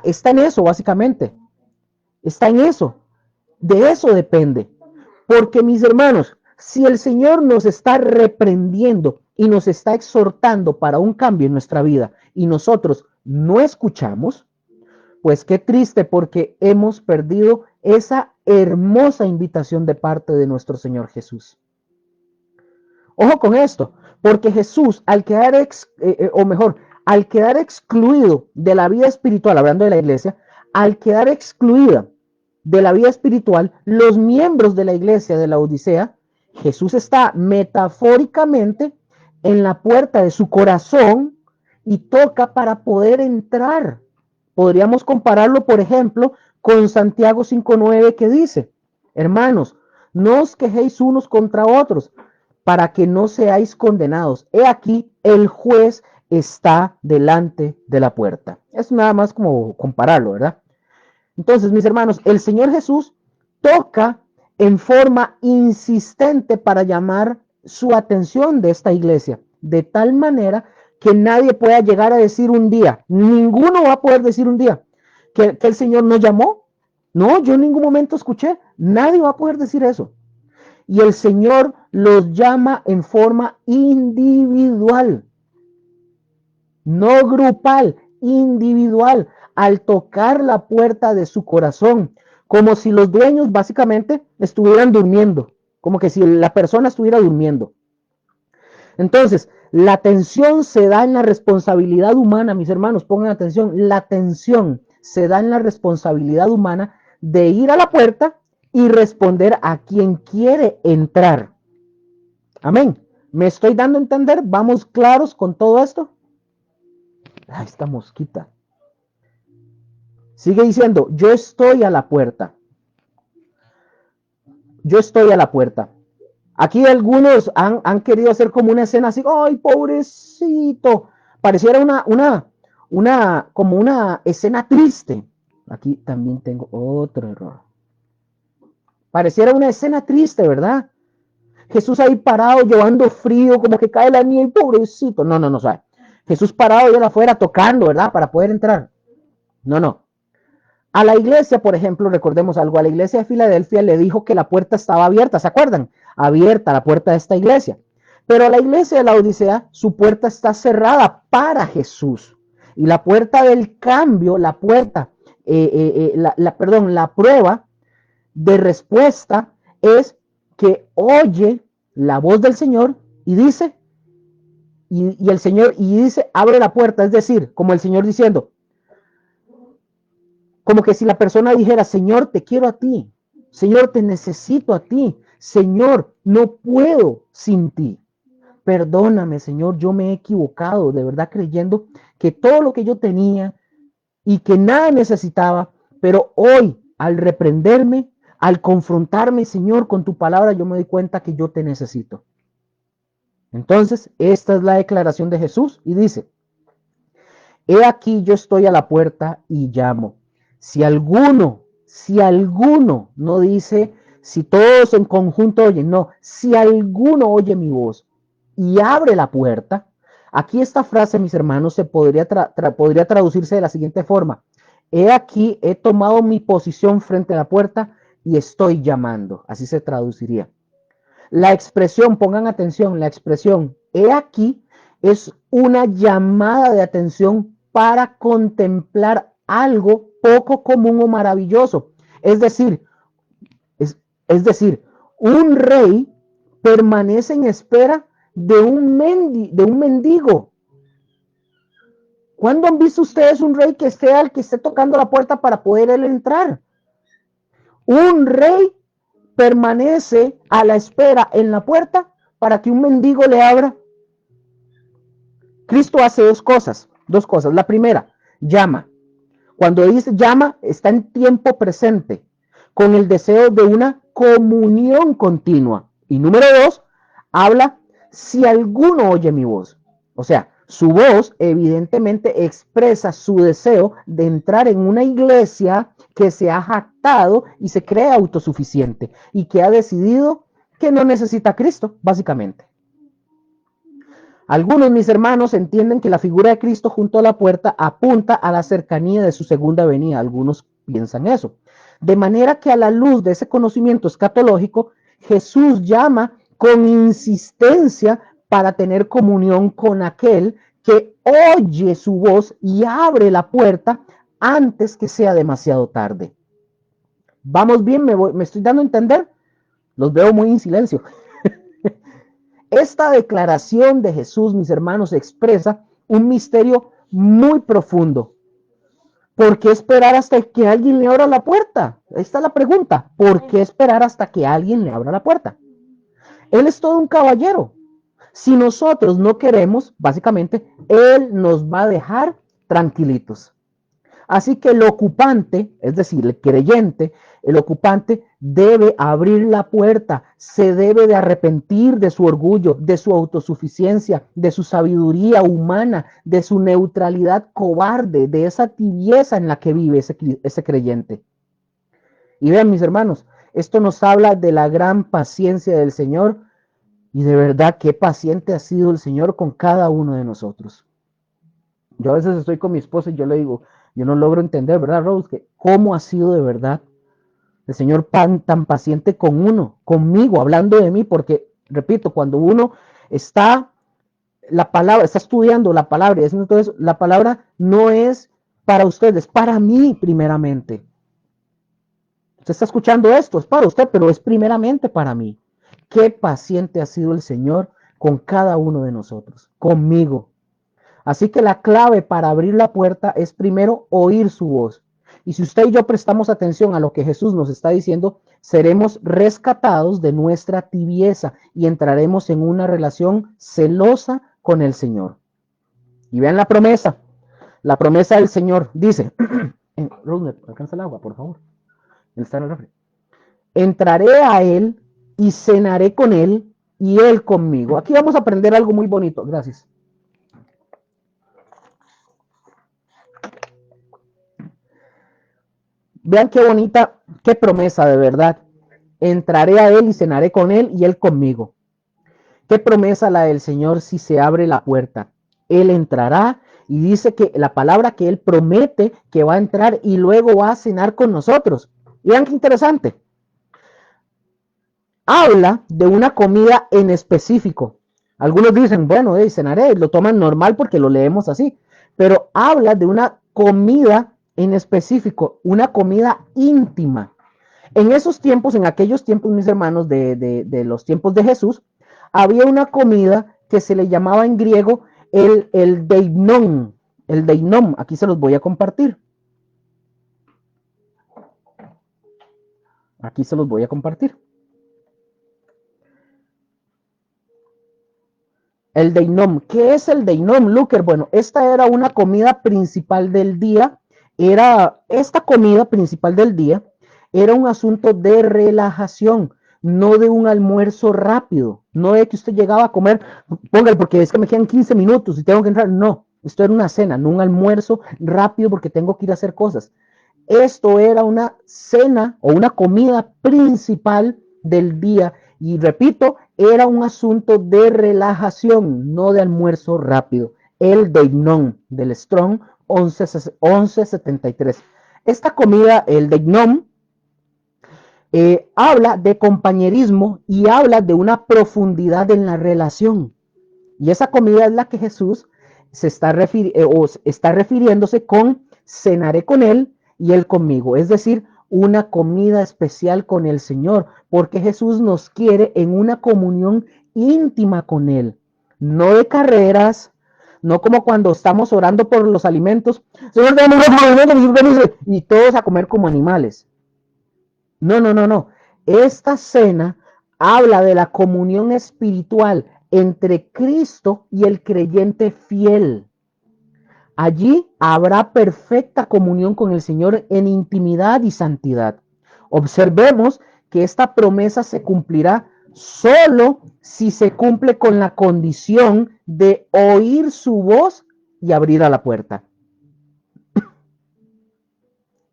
está en eso, básicamente. Está en eso. De eso depende. Porque, mis hermanos, si el Señor nos está reprendiendo y nos está exhortando para un cambio en nuestra vida y nosotros no escuchamos, pues qué triste, porque hemos perdido esa hermosa invitación de parte de nuestro Señor Jesús. Ojo con esto, porque Jesús, al quedar excluido de la vida espiritual, hablando de la iglesia, al quedar excluida de la vida espiritual, los miembros de la iglesia de la Odisea, Jesús está metafóricamente en la puerta de su corazón y toca para poder entrar. Podríamos compararlo, por ejemplo, con Santiago 5:9, que dice, hermanos, no os quejéis unos contra otros, para que no seáis condenados. He aquí, el juez está delante de la puerta. Es nada más como compararlo, ¿verdad? Entonces, mis hermanos, el Señor Jesús toca en forma insistente para llamar su atención de esta iglesia, de tal manera que nadie pueda llegar a decir un día, ninguno va a poder decir un día que el Señor no llamó. No, yo en ningún momento escuché, nadie va a poder decir eso. Y el Señor los llama en forma individual, no grupal, individual, al tocar la puerta de su corazón, como si los dueños básicamente estuvieran durmiendo, como que si la persona estuviera durmiendo. Entonces, la tensión se da en la responsabilidad humana, mis hermanos, pongan atención, la tensión se da en la responsabilidad humana de ir a la puerta y responder a quien quiere entrar. Amén. ¿Me estoy dando a entender? ¿Vamos claros con todo esto? Ay, esta mosquita. Sigue diciendo, yo estoy a la puerta. Yo estoy a la puerta. Aquí algunos han querido hacer como una escena así, ¡ay, pobrecito! Pareciera como una escena triste. Aquí también tengo otro error. Pareciera una escena triste, ¿verdad? Jesús ahí parado, llevando frío, como que cae la nieve, pobrecito. No, ¿sabes? Jesús parado allá afuera tocando, ¿verdad? Para poder entrar. No. A la iglesia, por ejemplo, recordemos algo, a la iglesia de Filadelfia le dijo que la puerta estaba abierta, ¿se acuerdan? Abierta la puerta de esta iglesia. Pero la iglesia de la Odisea, su puerta está cerrada para Jesús. Y la puerta del cambio, la puerta, la prueba de respuesta es que oye la voz del Señor y dice, y el Señor, y dice, abre la puerta, es decir, como el Señor diciendo, como que si la persona dijera, Señor, te quiero a ti, Señor, te necesito a ti, Señor, no puedo sin ti. Perdóname, Señor, yo me he equivocado, de verdad creyendo que todo lo que yo tenía y que nada necesitaba, pero hoy, al reprenderme, al confrontarme, Señor, con tu palabra, yo me doy cuenta que yo te necesito. Entonces, esta es la declaración de Jesús y dice, he aquí yo estoy a la puerta y llamo. Si alguno, no dice, si todos en conjunto oyen, no, si alguno oye mi voz y abre la puerta, aquí esta frase, mis hermanos, se podría traducirse de la siguiente forma. He aquí, he tomado mi posición frente a la puerta y estoy llamando. Así se traduciría. La expresión, pongan atención, la expresión he aquí es una llamada de atención para contemplar algo poco común o maravilloso. Es decir, un rey permanece en espera de un mendigo. ¿Cuándo han visto ustedes un rey que esté tocando la puerta para poder él entrar? Un rey permanece a la espera en la puerta para que un mendigo le abra. Cristo hace dos cosas. La primera, llama. Cuando dice llama, está en tiempo presente, con el deseo de una comunión continua. Y número dos, habla si alguno oye mi voz. O sea, su voz evidentemente expresa su deseo de entrar en una iglesia que se ha jactado y se cree autosuficiente y que ha decidido que no necesita a Cristo, básicamente. Algunos, mis hermanos, entienden que la figura de Cristo junto a la puerta apunta a la cercanía de su segunda venida. Algunos piensan eso. De manera que a la luz de ese conocimiento escatológico, Jesús llama con insistencia para tener comunión con aquel que oye su voz y abre la puerta antes que sea demasiado tarde. ¿Vamos bien? ¿Me estoy dando a entender? Los veo muy en silencio. Esta declaración de Jesús, mis hermanos, expresa un misterio muy profundo. ¿Por qué esperar hasta que alguien le abra la puerta? Esta es la pregunta. ¿Por qué esperar hasta que alguien le abra la puerta? Él es todo un caballero. Si nosotros no queremos, básicamente, Él nos va a dejar tranquilitos. Así que el ocupante, es decir, el creyente, el ocupante debe abrir la puerta, se debe de arrepentir de su orgullo, de su autosuficiencia, de su sabiduría humana, de su neutralidad cobarde, de esa tibieza en la que vive ese creyente. Y vean, mis hermanos, esto nos habla de la gran paciencia del Señor y de verdad qué paciente ha sido el Señor con cada uno de nosotros. Yo a veces estoy con mi esposa y yo le digo, yo no logro entender, ¿verdad, Rose? Que cómo ha sido de verdad el Señor tan paciente con uno, conmigo, hablando de mí, porque, repito, cuando uno está estudiando la palabra, entonces la palabra no es para ustedes, para mí primeramente. Usted está escuchando esto, es para usted, pero es primeramente para mí. Qué paciente ha sido el Señor con cada uno de nosotros, conmigo. Así que la clave para abrir la puerta es primero oír su voz. Y si usted y yo prestamos atención a lo que Jesús nos está diciendo, seremos rescatados de nuestra tibieza y entraremos en una relación celosa con el Señor. Y vean la promesa del Señor dice, Rosner, alcanza el agua, por favor. Está en el refri. Entraré a Él y cenaré con Él y Él conmigo. Aquí vamos a aprender algo muy bonito. Gracias. Vean qué bonita, qué promesa de verdad. Entraré a Él y cenaré con Él y Él conmigo. Qué promesa la del Señor si se abre la puerta. Él entrará y dice que la palabra que Él promete que va a entrar y luego va a cenar con nosotros. Vean qué interesante. Habla de una comida en específico. Algunos dicen, bueno, cenaré, lo toman normal porque lo leemos así, pero habla de una comida en específico, una comida íntima. En esos tiempos, en aquellos tiempos, mis hermanos, de los tiempos de Jesús, había una comida que se le llamaba en griego el deinon. El deinon, aquí se los voy a compartir. Aquí se los voy a compartir. El deinom. ¿Qué es el deinom, Luker? Bueno, esta era una comida principal del día. Esta comida principal del día era un asunto de relajación, no de un almuerzo rápido, no de que usted llegaba a comer, póngale porque es que me quedan 15 minutos y tengo que entrar. No, esto era una cena, no un almuerzo rápido porque tengo que ir a hacer cosas. Esto era una cena o una comida principal del día y repito, era un asunto de relajación, no de almuerzo rápido. El Deinon del Strong 1173. Esta comida, el Deinon, habla de compañerismo y habla de una profundidad en la relación. Y esa comida es la que Jesús se está, está refiriéndose con cenaré con él y él conmigo. Es decir, una comida especial con el Señor, porque Jesús nos quiere en una comunión íntima con él, no de carreras, no como cuando estamos orando por los alimentos, Señor, y todos a comer como animales. No, no, no, no. Esta cena habla de la comunión espiritual entre Cristo y el creyente fiel. Allí habrá perfecta comunión con el Señor en intimidad y santidad. Observemos que esta promesa se cumplirá solo si se cumple con la condición de oír su voz y abrir a la puerta.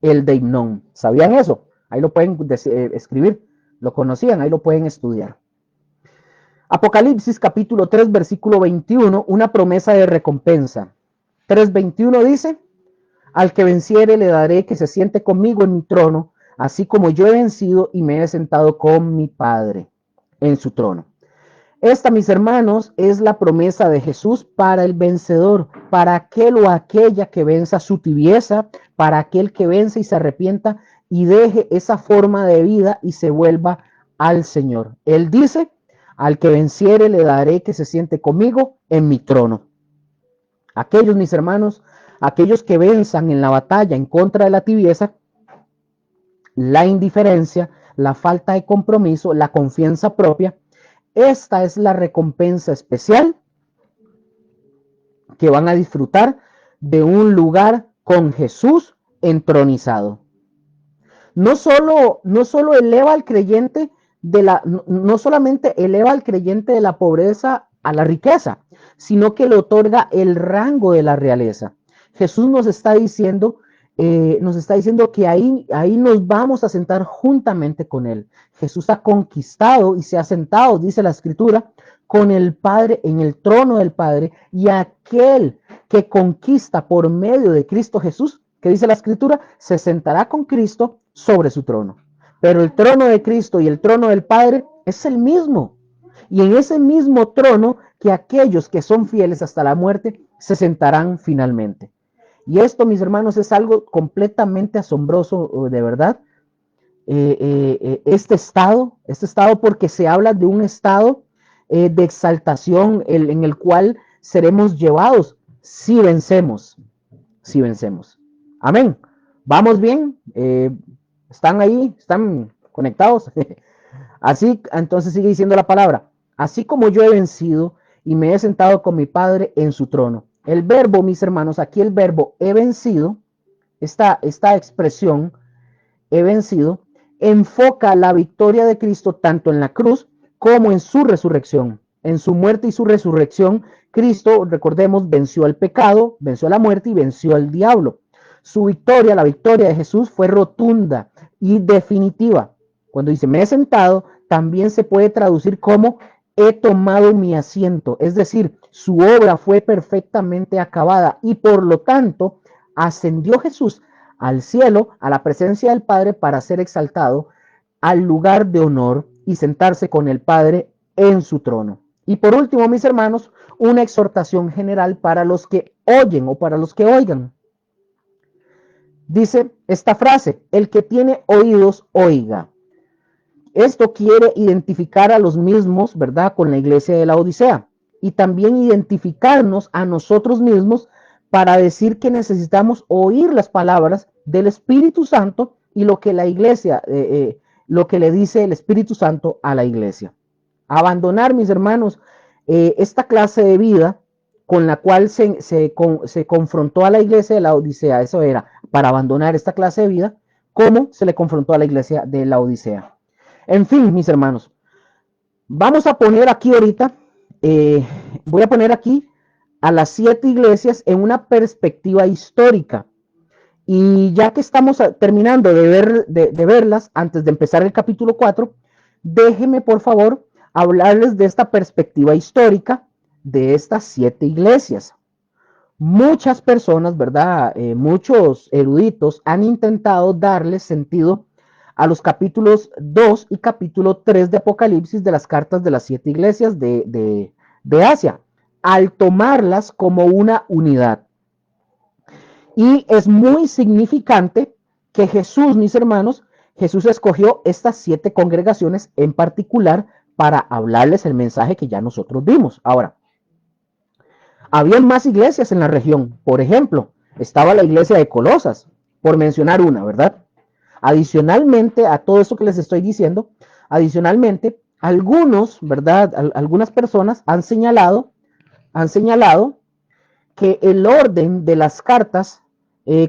El Deimnon. ¿Sabían eso? Ahí lo pueden escribir. Lo conocían, ahí lo pueden estudiar. Apocalipsis capítulo 3, versículo 21, una promesa de recompensa. 3:21 dice, al que venciere le daré que se siente conmigo en mi trono, así como yo he vencido y me he sentado con mi Padre en su trono. Esta, mis hermanos, es la promesa de Jesús para el vencedor, para aquel o aquella que venza su tibieza, para aquel que vence y se arrepienta y deje esa forma de vida y se vuelva al Señor. Él dice, al que venciere le daré que se siente conmigo en mi trono. Aquellos, mis hermanos, aquellos que venzan en la batalla en contra de la tibieza, la indiferencia, la falta de compromiso, la confianza propia, esta es la recompensa especial que van a disfrutar de un lugar con Jesús entronizado. No solo eleva al creyente no solamente eleva al creyente de la pobreza a la riqueza, sino que le otorga el rango de la realeza. Jesús nos está diciendo que ahí nos vamos a sentar juntamente con Él. Jesús ha conquistado y se ha sentado, dice la Escritura, con el Padre, en el trono del Padre, y aquel que conquista por medio de Cristo Jesús, que dice la Escritura, se sentará con Cristo sobre su trono. Pero el trono de Cristo y el trono del Padre es el mismo. Y en ese mismo trono que aquellos que son fieles hasta la muerte se sentarán finalmente. Y esto, mis hermanos, es algo completamente asombroso, de verdad. Este estado, porque se habla de un estado de exaltación en el cual seremos llevados si vencemos, si vencemos. Amén. ¿Vamos bien? ¿Están ahí? ¿Están conectados? Así, entonces sigue diciendo la palabra. Así como yo he vencido y me he sentado con mi Padre en su trono. El verbo, mis hermanos, aquí el verbo he vencido, esta expresión, he vencido, enfoca la victoria de Cristo tanto en la cruz como en su resurrección. En su muerte y su resurrección, Cristo, recordemos, venció al pecado, venció a la muerte y venció al diablo. Su victoria, la victoria de Jesús, fue rotunda y definitiva. Cuando dice me he sentado, también se puede traducir como he tomado mi asiento. Es decir, su obra fue perfectamente acabada y por lo tanto ascendió Jesús al cielo, a la presencia del Padre para ser exaltado al lugar de honor y sentarse con el Padre en su trono. Y por último, mis hermanos, una exhortación general para los que oyen o para los que oigan. Dice esta frase: el que tiene oídos, oiga. Esto quiere identificar a los mismos, ¿verdad?, con la iglesia de la Odisea, y también identificarnos a nosotros mismos para decir que necesitamos oír las palabras del Espíritu Santo y lo que la iglesia, lo que le dice el Espíritu Santo a la iglesia. Abandonar, mis hermanos, esta clase de vida con la cual se confrontó a la iglesia de la Odisea. Eso era para abandonar esta clase de vida, como se le confrontó a la iglesia de la Odisea. En fin, mis hermanos, vamos a poner aquí ahorita, voy a poner aquí a las 7 iglesias en una perspectiva histórica. Y ya que estamos terminando de verlas, antes de empezar el capítulo 4, déjenme por favor hablarles de esta perspectiva histórica de estas 7 iglesias. Muchas personas, ¿verdad? Muchos eruditos han intentado darle sentido a los capítulos 2 y capítulo 3 de Apocalipsis de las cartas de las 7 iglesias de Asia, al tomarlas como una unidad. Y es muy significante que Jesús, mis hermanos, Jesús escogió estas 7 congregaciones en particular para hablarles el mensaje que ya nosotros vimos. Ahora, había más iglesias en la región. Por ejemplo, estaba la iglesia de Colosas, por mencionar una, ¿verdad? Adicionalmente a todo eso que les estoy diciendo, adicionalmente, algunos, ¿verdad? Algunas personas han señalado que el orden de las cartas,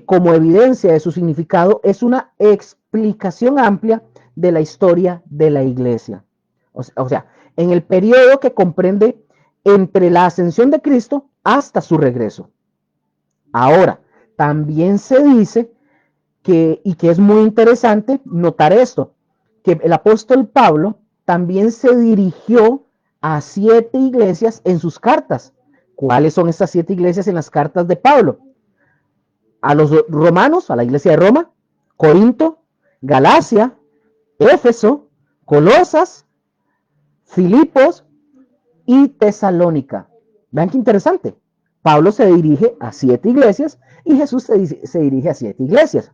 como evidencia de su significado, es una explicación amplia de la historia de la iglesia. O sea, en el periodo que comprende entre la ascensión de Cristo hasta su regreso. Ahora, también se dice y que es muy interesante notar esto, que el apóstol Pablo también se dirigió a 7 iglesias en sus cartas. ¿Cuáles son estas 7 iglesias en las cartas de Pablo? A los romanos, a la iglesia de Roma, Corinto, Galacia, Éfeso, Colosas, Filipos y Tesalónica. Vean qué interesante. Pablo se dirige a 7 iglesias y Jesús se dirige a 7 iglesias.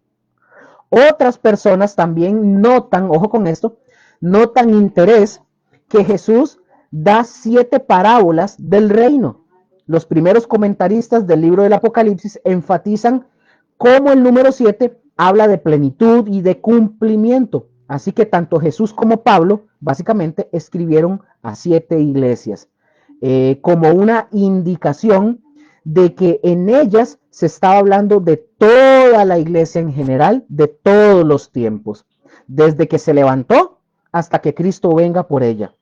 Otras personas también notan, ojo con esto, notan interés que Jesús da 7 parábolas del reino. Los primeros comentaristas del libro del Apocalipsis enfatizan cómo el número 7 habla de plenitud y de cumplimiento. Así que tanto Jesús como Pablo básicamente escribieron a 7 iglesias, como una indicación de que en ellas se estaba hablando de toda la iglesia en general, de todos los tiempos, desde que se levantó hasta que Cristo venga por ella.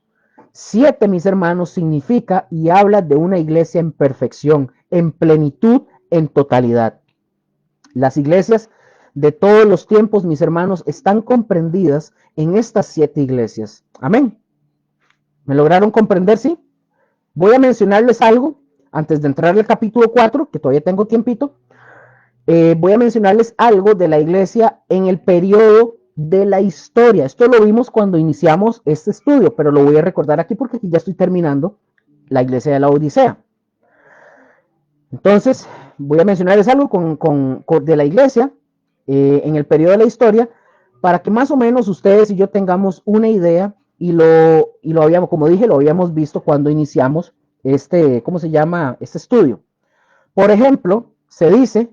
7, mis hermanos, significa y habla de una iglesia en perfección, en plenitud, en totalidad. Las iglesias de todos los tiempos, mis hermanos, están comprendidas en estas 7 iglesias. Amén. ¿Me lograron comprender? Sí. Voy a mencionarles algo antes de entrar al capítulo 4, que todavía tengo tiempito. Voy a mencionarles algo de la iglesia en el periodo de la historia. Esto lo vimos cuando iniciamos este estudio, pero lo voy a recordar aquí porque aquí ya estoy terminando la iglesia de la Odisea. Entonces, voy a mencionarles algo de la iglesia en el periodo de la historia, para que más o menos ustedes y yo tengamos una idea, y lo habíamos, como dije, lo habíamos visto cuando iniciamos ¿cómo se llama? Este estudio. Por ejemplo, se dice,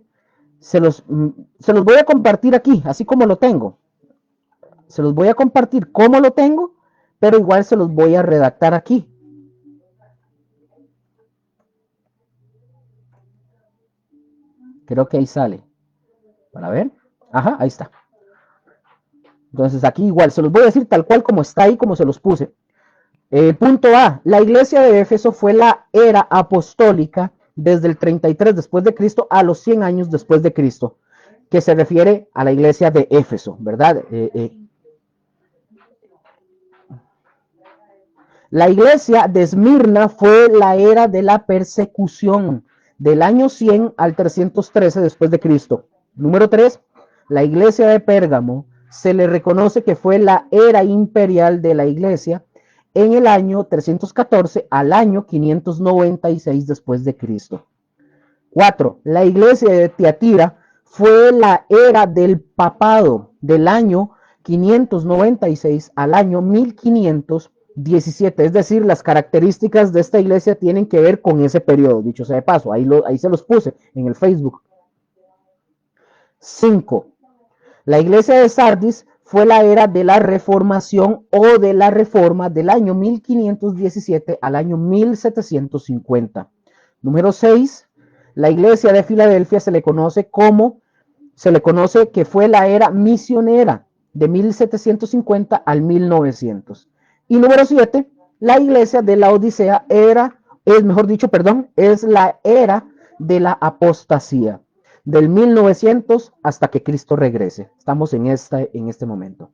se los voy a compartir aquí, así como lo tengo. Se los voy a compartir como lo tengo, pero igual se los voy a redactar aquí. Creo que ahí sale. Para ver. Ajá, ahí está. Entonces aquí igual, se los voy a decir tal cual como está ahí, como se los puse. Punto A. La iglesia de Éfeso fue la era apostólica desde el 33 después de Cristo a los 100 años después de Cristo, que se refiere a la iglesia de Éfeso, ¿verdad? La iglesia de Esmirna fue la era de la persecución, del año 100 al 313 después de Cristo. Número 3. La iglesia de Pérgamo se le reconoce que fue la era imperial de la iglesia en el año 314 al año 596 después de Cristo. 4. La iglesia de Tiatira fue la era del papado del año 596 al año 1517. Es decir, las características de esta iglesia tienen que ver con ese periodo. Dicho sea de paso, ahí se los puse en el Facebook. 5. La iglesia de Sardis fue la era de la reformación o de la reforma del año 1517 al año 1750. Número 6. La iglesia de Filadelfia se le conoce que fue la era misionera de 1750 al 1900. Y número 7, la iglesia de la Odisea es la era de la apostasía, del 1900 hasta que Cristo regrese. Estamos en este momento.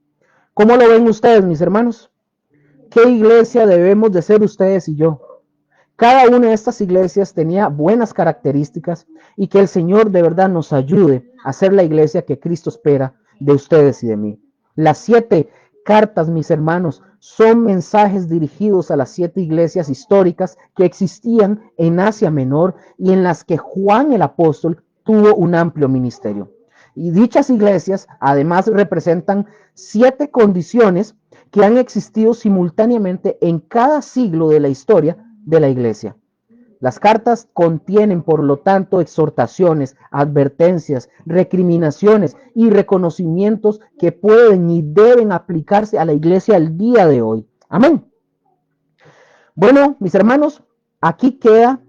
¿Cómo lo ven ustedes, mis hermanos? ¿Qué iglesia debemos de ser ustedes y yo? Cada una de estas iglesias tenía buenas características y que el Señor de verdad nos ayude a ser la iglesia que Cristo espera de ustedes y de mí. Las 7 cartas, mis hermanos, son mensajes dirigidos a las 7 iglesias históricas que existían en Asia Menor y en las que Juan el apóstol tuvo un amplio ministerio. Y dichas iglesias además representan 7 condiciones que han existido simultáneamente en cada siglo de la historia de la iglesia. Las cartas contienen, por lo tanto, exhortaciones, advertencias, recriminaciones y reconocimientos que pueden y deben aplicarse a la iglesia al día de hoy. Amén. Bueno, mis hermanos, aquí queda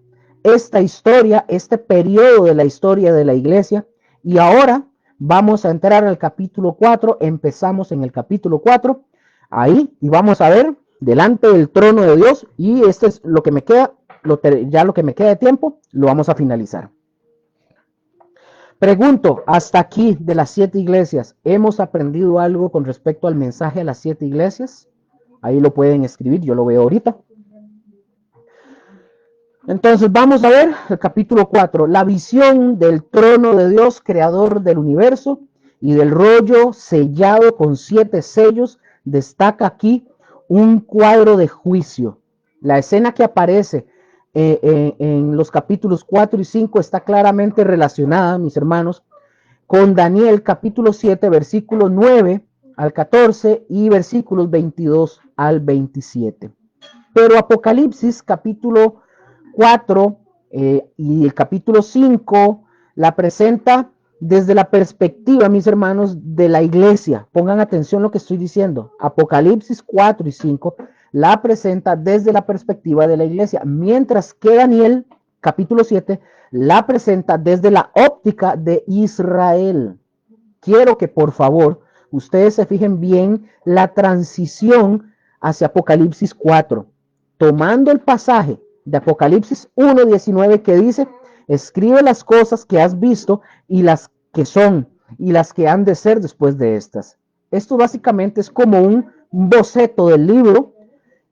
esta historia, este periodo de la historia de la iglesia. Y ahora vamos a entrar al capítulo 4. Empezamos en el capítulo 4. Ahí, y vamos a ver delante del trono de Dios, y este es lo que me queda, ya lo que me queda de tiempo, lo vamos a finalizar. Pregunto, hasta aquí de las 7 iglesias, ¿hemos aprendido algo con respecto al mensaje a las 7 iglesias? Ahí lo pueden escribir, yo lo veo ahorita. Entonces vamos a ver el capítulo 4, la visión del trono de Dios, creador del universo, y del rollo sellado con 7 sellos. Destaca aquí un cuadro de juicio. La escena que aparece en los capítulos 4 y 5 está claramente relacionada, mis hermanos, con Daniel capítulo 7, versículo 9 al 14 y versículos 22 al 27. Pero Apocalipsis capítulo 4 y el capítulo 5 la presenta desde la perspectiva, mis hermanos, de la iglesia. Pongan atención a lo que estoy diciendo. Apocalipsis 4 y 5 la presenta desde la perspectiva de la iglesia, mientras que Daniel, capítulo 7, la presenta desde la óptica de Israel. Quiero que por favor ustedes se fijen bien la transición hacia Apocalipsis 4, tomando el pasaje de Apocalipsis 1:19 que dice: escribe las cosas que has visto y las que son y las que han de ser después de estas. Esto básicamente es como un boceto del libro.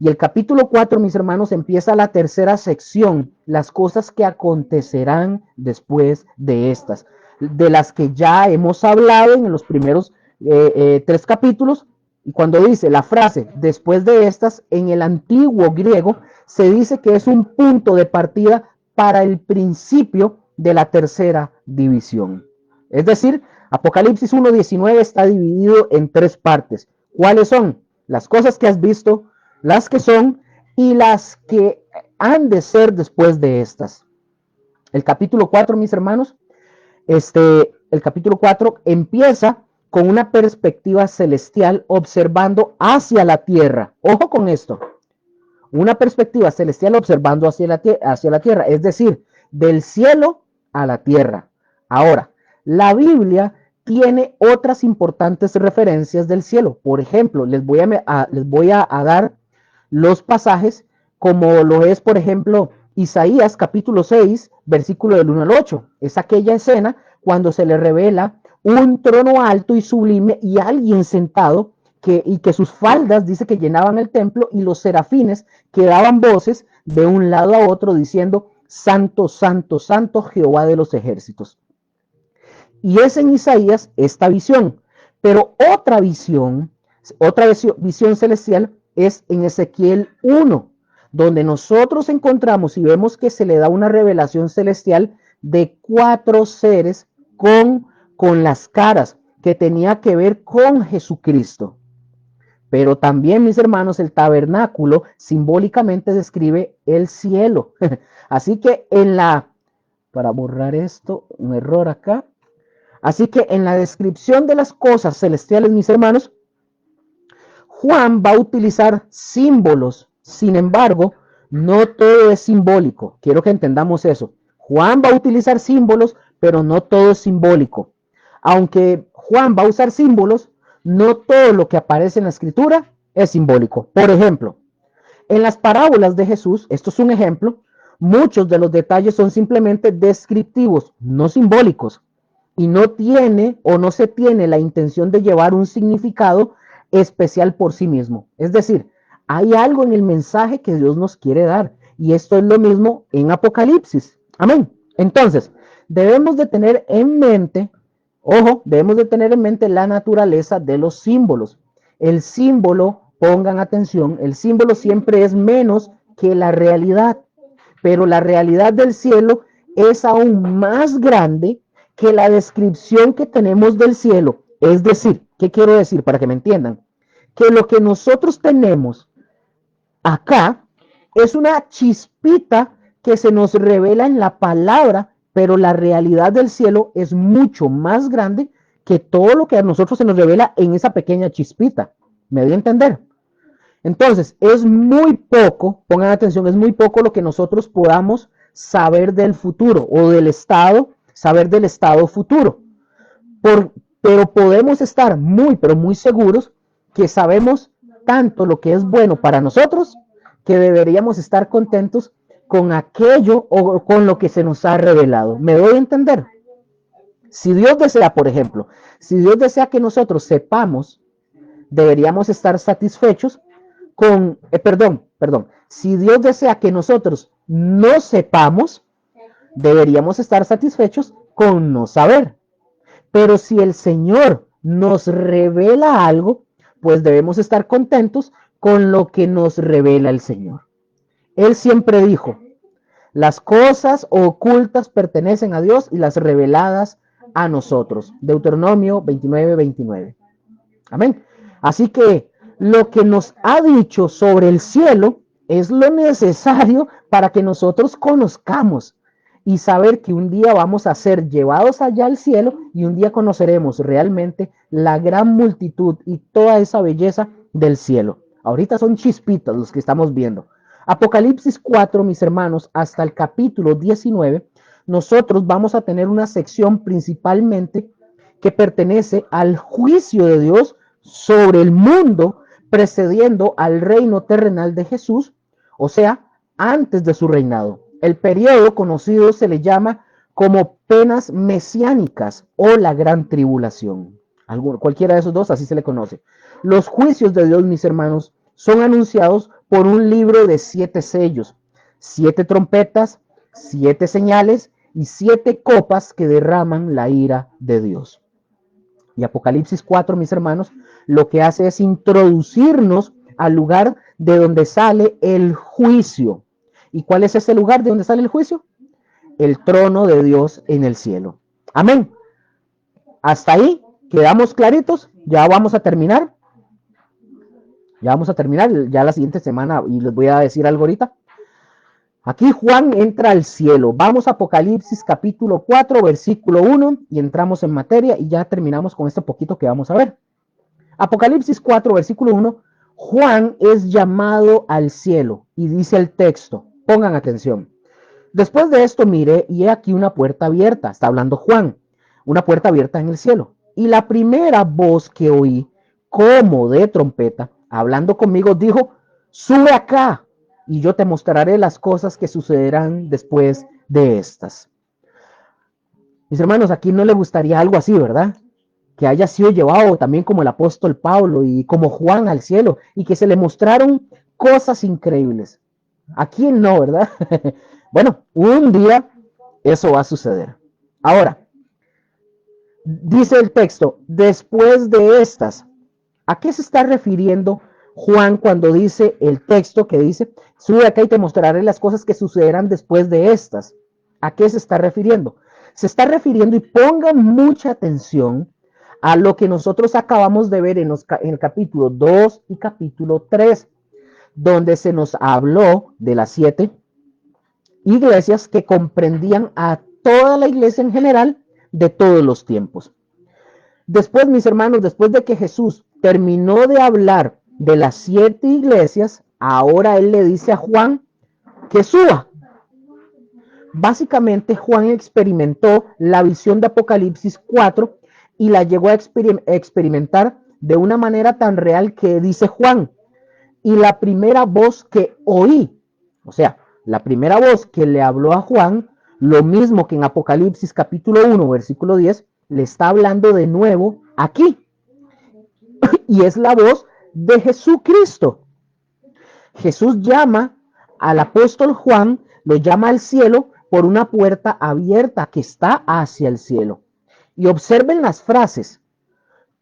Y el capítulo 4, mis hermanos, empieza la tercera sección, las cosas que acontecerán después de estas, de las que ya hemos hablado en los primeros 3 capítulos. Y cuando dice la frase después de estas, en el antiguo griego se dice que es un punto de partida para el principio de la tercera división. Es decir, Apocalipsis 1:19 está dividido en 3 partes. ¿Cuáles son? Las cosas que has visto, las que son y las que han de ser después de estas. El capítulo 4, mis hermanos, el capítulo 4 empieza con una perspectiva celestial observando hacia la tierra. Ojo con esto. Una perspectiva celestial observando hacia la tierra, es decir, del cielo a la tierra. Ahora, la Biblia tiene otras importantes referencias del cielo. Por ejemplo, les voy a dar los pasajes como lo es, por ejemplo, Isaías capítulo 6, versículo del 1 al 8. Es aquella escena cuando se le revela un trono alto y sublime y alguien sentado y que sus faldas dice que llenaban el templo, y los serafines que daban voces de un lado a otro diciendo: santo, santo, santo Jehová de los ejércitos. Y es en Isaías esta visión. Pero otra visión celestial es en Ezequiel 1, donde nosotros encontramos y vemos que se le da una revelación celestial de 4 seres con las caras, que tenía que ver con Jesucristo. Pero también, mis hermanos, el tabernáculo simbólicamente describe el cielo. Así que para borrar esto, un error acá. Así que en la descripción de las cosas celestiales, mis hermanos, Juan va a utilizar símbolos. Sin embargo, no todo es simbólico. Quiero que entendamos eso. Juan va a utilizar símbolos, pero no todo es simbólico. Aunque Juan va a usar símbolos, no todo lo que aparece en la escritura es simbólico. Por ejemplo, en las parábolas de Jesús, esto es un ejemplo, muchos de los detalles son simplemente descriptivos, no simbólicos, y no tiene o no se tiene la intención de llevar un significado especial por sí mismo. Es decir, hay algo en el mensaje que Dios nos quiere dar, y esto es lo mismo en Apocalipsis. Amén. Entonces, debemos de tener en mente, ojo, debemos de tener en mente la naturaleza de los símbolos. El símbolo, pongan atención, el símbolo siempre es menos que la realidad, pero la realidad del cielo es aún más grande que la descripción que tenemos del cielo. Es decir, ¿qué quiero decir para que me entiendan? Que lo que nosotros tenemos acá es una chispita que se nos revela en la palabra, pero la realidad del cielo es mucho más grande que todo lo que a nosotros se nos revela en esa pequeña chispita. ¿Me doy a entender? Entonces, es muy poco, pongan atención, es muy poco lo que nosotros podamos saber del futuro o del estado, saber del estado futuro. Pero podemos estar pero muy seguros que sabemos tanto lo que es bueno para nosotros que deberíamos estar contentos con aquello o con lo que se nos ha revelado. ¿Me doy a entender? Si Dios desea, por ejemplo, si Dios desea que nosotros sepamos, deberíamos estar satisfechos si Dios desea que nosotros no sepamos, deberíamos estar satisfechos con no saber. Pero si el Señor nos revela algo, pues debemos estar contentos con lo que nos revela el Señor. Él siempre dijo, las cosas ocultas pertenecen a Dios y las reveladas a nosotros. Deuteronomio 29:29. Amén. Así que lo que nos ha dicho sobre el cielo es lo necesario para que nosotros conozcamos y saber que un día vamos a ser llevados allá al cielo y un día conoceremos realmente la gran multitud y toda esa belleza del cielo. Ahorita son chispitas los que estamos viendo. Apocalipsis 4, mis hermanos, hasta el capítulo 19, nosotros vamos a tener una sección principalmente que pertenece al juicio de Dios sobre el mundo precediendo al reino terrenal de Jesús, o sea, antes de su reinado. El periodo conocido se le llama como penas mesiánicas o la gran tribulación. Cualquiera de esos dos, así se le conoce. Los juicios de Dios, mis hermanos, son anunciados por un libro de 7 sellos, 7 trompetas, 7 señales y 7 copas que derraman la ira de Dios. Y Apocalipsis 4, mis hermanos, lo que hace es introducirnos al lugar de donde sale el juicio. ¿Y cuál es ese lugar de donde sale el juicio? El trono de Dios en el cielo. Amén. Hasta ahí quedamos claritos. Ya vamos a terminar. Ya la siguiente semana, y les voy a decir algo ahorita. Aquí Juan entra al cielo. Vamos a Apocalipsis capítulo 4, versículo 1 y entramos en materia y ya terminamos con este poquito que vamos a ver. Apocalipsis 4, versículo 1, Juan es llamado al cielo y dice el texto, pongan atención. Después de esto miré y he aquí una puerta abierta, está hablando Juan, una puerta abierta en el cielo. Y la primera voz que oí, como de trompeta, hablando conmigo, dijo, sube acá y yo te mostraré las cosas que sucederán después de estas. Mis hermanos, aquí no le gustaría algo así, ¿verdad? Que haya sido llevado también como el apóstol Pablo y como Juan al cielo y que se le mostraron cosas increíbles. ¿A quién no, verdad? Bueno, un día eso va a suceder. Ahora, dice el texto, después de estas, ¿a qué se está refiriendo Juan cuando dice el texto que dice, sube acá y te mostraré las cosas que sucederán después de estas. ¿A qué se está refiriendo? Se está refiriendo, y pongan mucha atención, a lo que nosotros acabamos de ver en el capítulo 2 y capítulo 3, donde se nos habló de las 7 iglesias que comprendían a toda la iglesia en general de todos los tiempos. Después, mis hermanos, después de que Jesús terminó de hablar de las 7 iglesias, ahora él le dice a Juan que suba. Básicamente, Juan experimentó la visión de Apocalipsis 4 y la llegó a experimentar de una manera tan real que dice Juan, y la primera voz que oí, o sea, la primera voz que le habló a Juan, lo mismo que en Apocalipsis capítulo 1, versículo 10, le está hablando de nuevo aquí. Y es la voz de Jesucristo. Jesús llama al apóstol Juan, lo llama al cielo por una puerta abierta que está hacia el cielo. Y observen las frases,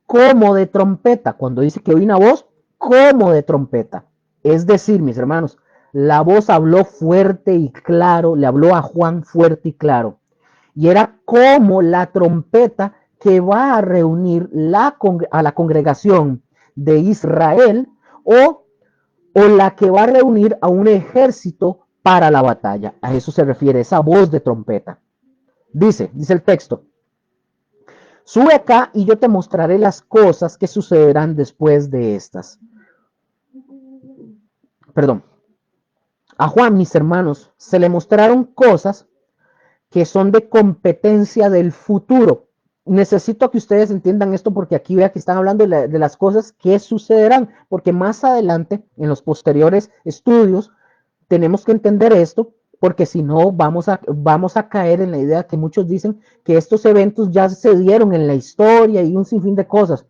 como de trompeta, cuando dice que oí una voz, como de trompeta. Es decir, mis hermanos, la voz habló fuerte y claro, le habló a Juan fuerte y claro. Y era como la trompeta que va a reunir a la congregación de Israel, o la que va a reunir a un ejército para la batalla. A eso se refiere esa voz de trompeta. Dice el texto, sube acá y yo te mostraré las cosas que sucederán después de estas. Perdón. A Juan, mis hermanos, se le mostraron cosas que son de competencia del futuro. Necesito que ustedes entiendan esto, porque aquí vea que están hablando de las cosas que sucederán, porque más adelante, en los posteriores estudios, tenemos que entender esto, porque si no vamos a caer en la idea que muchos dicen que estos eventos ya se dieron en la historia y un sinfín de cosas,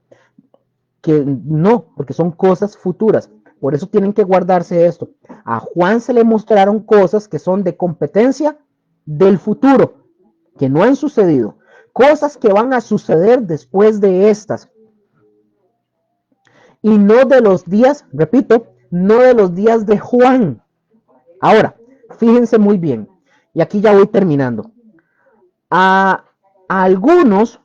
que no, porque son cosas futuras. Por eso tienen que guardarse esto. A Juan se le mostraron cosas que son de competencia del futuro, que no han sucedido, cosas que van a suceder después de estas, y no de los días, repito, no de los días de Juan. Ahora, fíjense muy bien, y aquí ya voy terminando. A algunos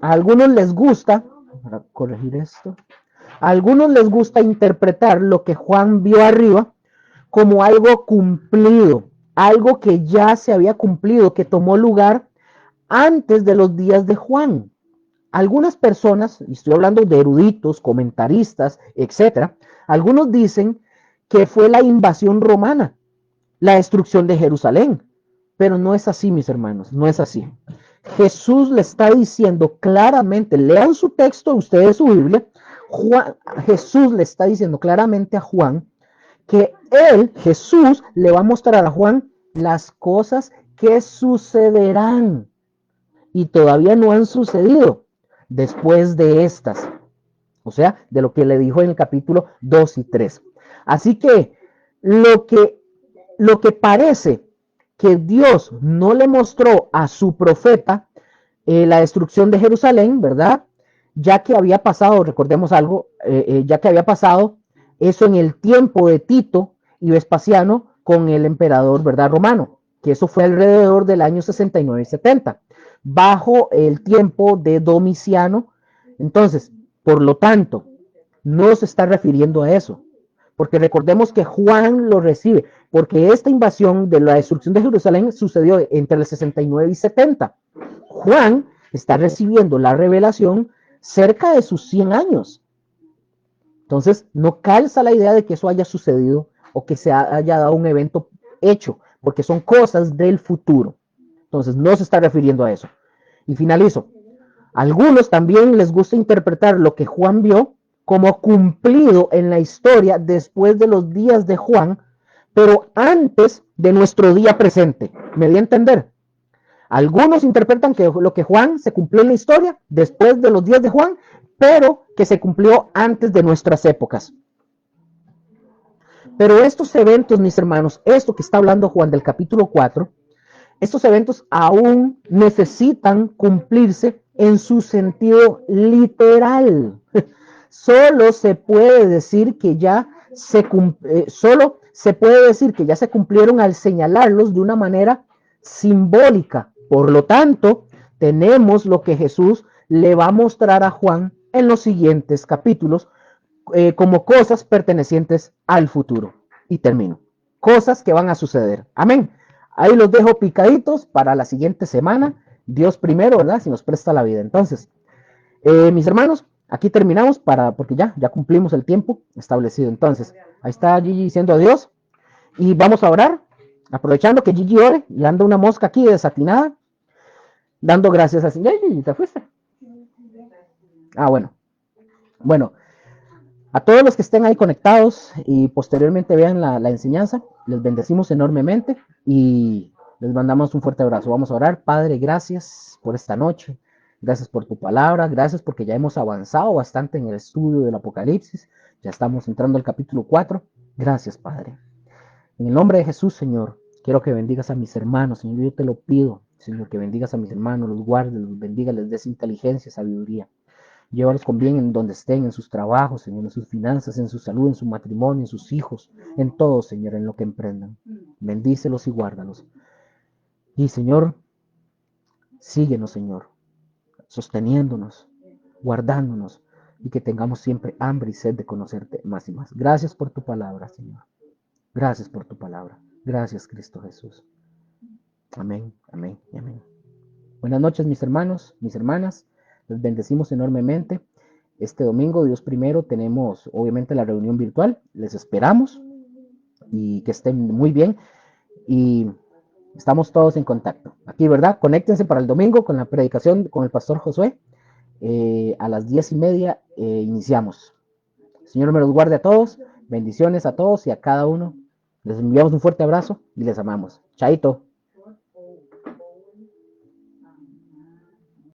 les gusta, para corregir esto, a algunos les gusta interpretar lo que Juan vio arriba como algo cumplido, algo que ya se había cumplido, que tomó lugar antes de los días de Juan. Algunas personas, y estoy hablando de eruditos, comentaristas, etcétera, algunos dicen que fue la invasión romana, la destrucción de Jerusalén, pero no es así, mis hermanos, no es así. Jesús le está diciendo claramente, lean su texto, ustedes su Biblia, Jesús le está diciendo claramente a Juan que Jesús, le va a mostrar a Juan las cosas que sucederán y todavía no han sucedido después de estas. O sea, de lo que le dijo en el capítulo 2 y 3. Así que lo que parece que Dios no le mostró a su profeta, la destrucción de Jerusalén, ¿verdad? Ya que había pasado, recordemos algo, ya que había pasado eso en el tiempo de Tito y Vespasiano con el emperador, ¿verdad? Romano, que eso fue alrededor del año 69 y 70, bajo el tiempo de Domiciano. Entonces, por lo tanto, no se está refiriendo a eso, porque recordemos que Juan lo recibe, porque esta invasión de la destrucción de Jerusalén sucedió entre el 69 y 70. Juan está recibiendo la revelación cerca de sus 100 años. Entonces, no calza la idea de que eso haya sucedido o que se haya dado un evento hecho, porque son cosas del futuro. Entonces, no se está refiriendo a eso. Y finalizo. A algunos también les gusta interpretar lo que Juan vio como cumplido en la historia después de los días de Juan, pero antes de nuestro día presente. ¿Me di a entender? Algunos interpretan que lo que Juan se cumplió en la historia después de los días de Juan, pero que se cumplió antes de nuestras épocas. Pero estos eventos, mis hermanos, esto que está hablando Juan del capítulo 4, estos eventos aún necesitan cumplirse en su sentido literal. solo se puede decir que ya solo se puede decir que ya se cumplieron al señalarlos de una manera simbólica. Por lo tanto, tenemos lo que Jesús le va a mostrar a Juan en los siguientes capítulos como cosas pertenecientes al futuro. Y termino. Cosas que van a suceder. Amén. Ahí los dejo picaditos para la siguiente semana. Dios primero, ¿verdad? Si nos presta la vida. Entonces, mis hermanos, aquí terminamos porque ya cumplimos el tiempo establecido. Entonces, ahí está Gigi diciendo adiós. Y vamos a orar, aprovechando que Gigi ore y anda una mosca aquí desatinada, dando gracias a Gigi, ¿te fuiste? Ah, bueno. Bueno, a todos los que estén ahí conectados y posteriormente vean la enseñanza, les bendecimos enormemente y les mandamos un fuerte abrazo. Vamos a orar. Padre, gracias por esta noche. Gracias por tu palabra. Gracias porque ya hemos avanzado bastante en el estudio del Apocalipsis. Ya estamos entrando al capítulo 4. Gracias, Padre. En el nombre de Jesús, Señor, quiero que bendigas a mis hermanos. Señor, yo te lo pido. Señor, que bendigas a mis hermanos, los guardes, los bendiga, les des inteligencia, sabiduría. Llévalos con bien en donde estén, en sus trabajos, Señor, en sus finanzas, en su salud, en su matrimonio, en sus hijos, en todo, Señor, en lo que emprendan. Bendícelos y guárdalos. Y, Señor, síguenos, Señor, sosteniéndonos, guardándonos, y que tengamos siempre hambre y sed de conocerte más y más. Gracias por tu palabra, Señor. Gracias por tu palabra. Gracias, Cristo Jesús. Amén, amén y amén. Buenas noches, mis hermanos, mis hermanas. Les bendecimos enormemente. Este domingo, Dios primero, tenemos obviamente la reunión virtual. Les esperamos y que estén muy bien. Y estamos todos en contacto. Aquí, ¿verdad? Conéctense para el domingo con la predicación con el pastor Josué. A las 10:30 iniciamos. El Señor me los guarde a todos. Bendiciones a todos y a cada uno. Les enviamos un fuerte abrazo y les amamos. Chaito.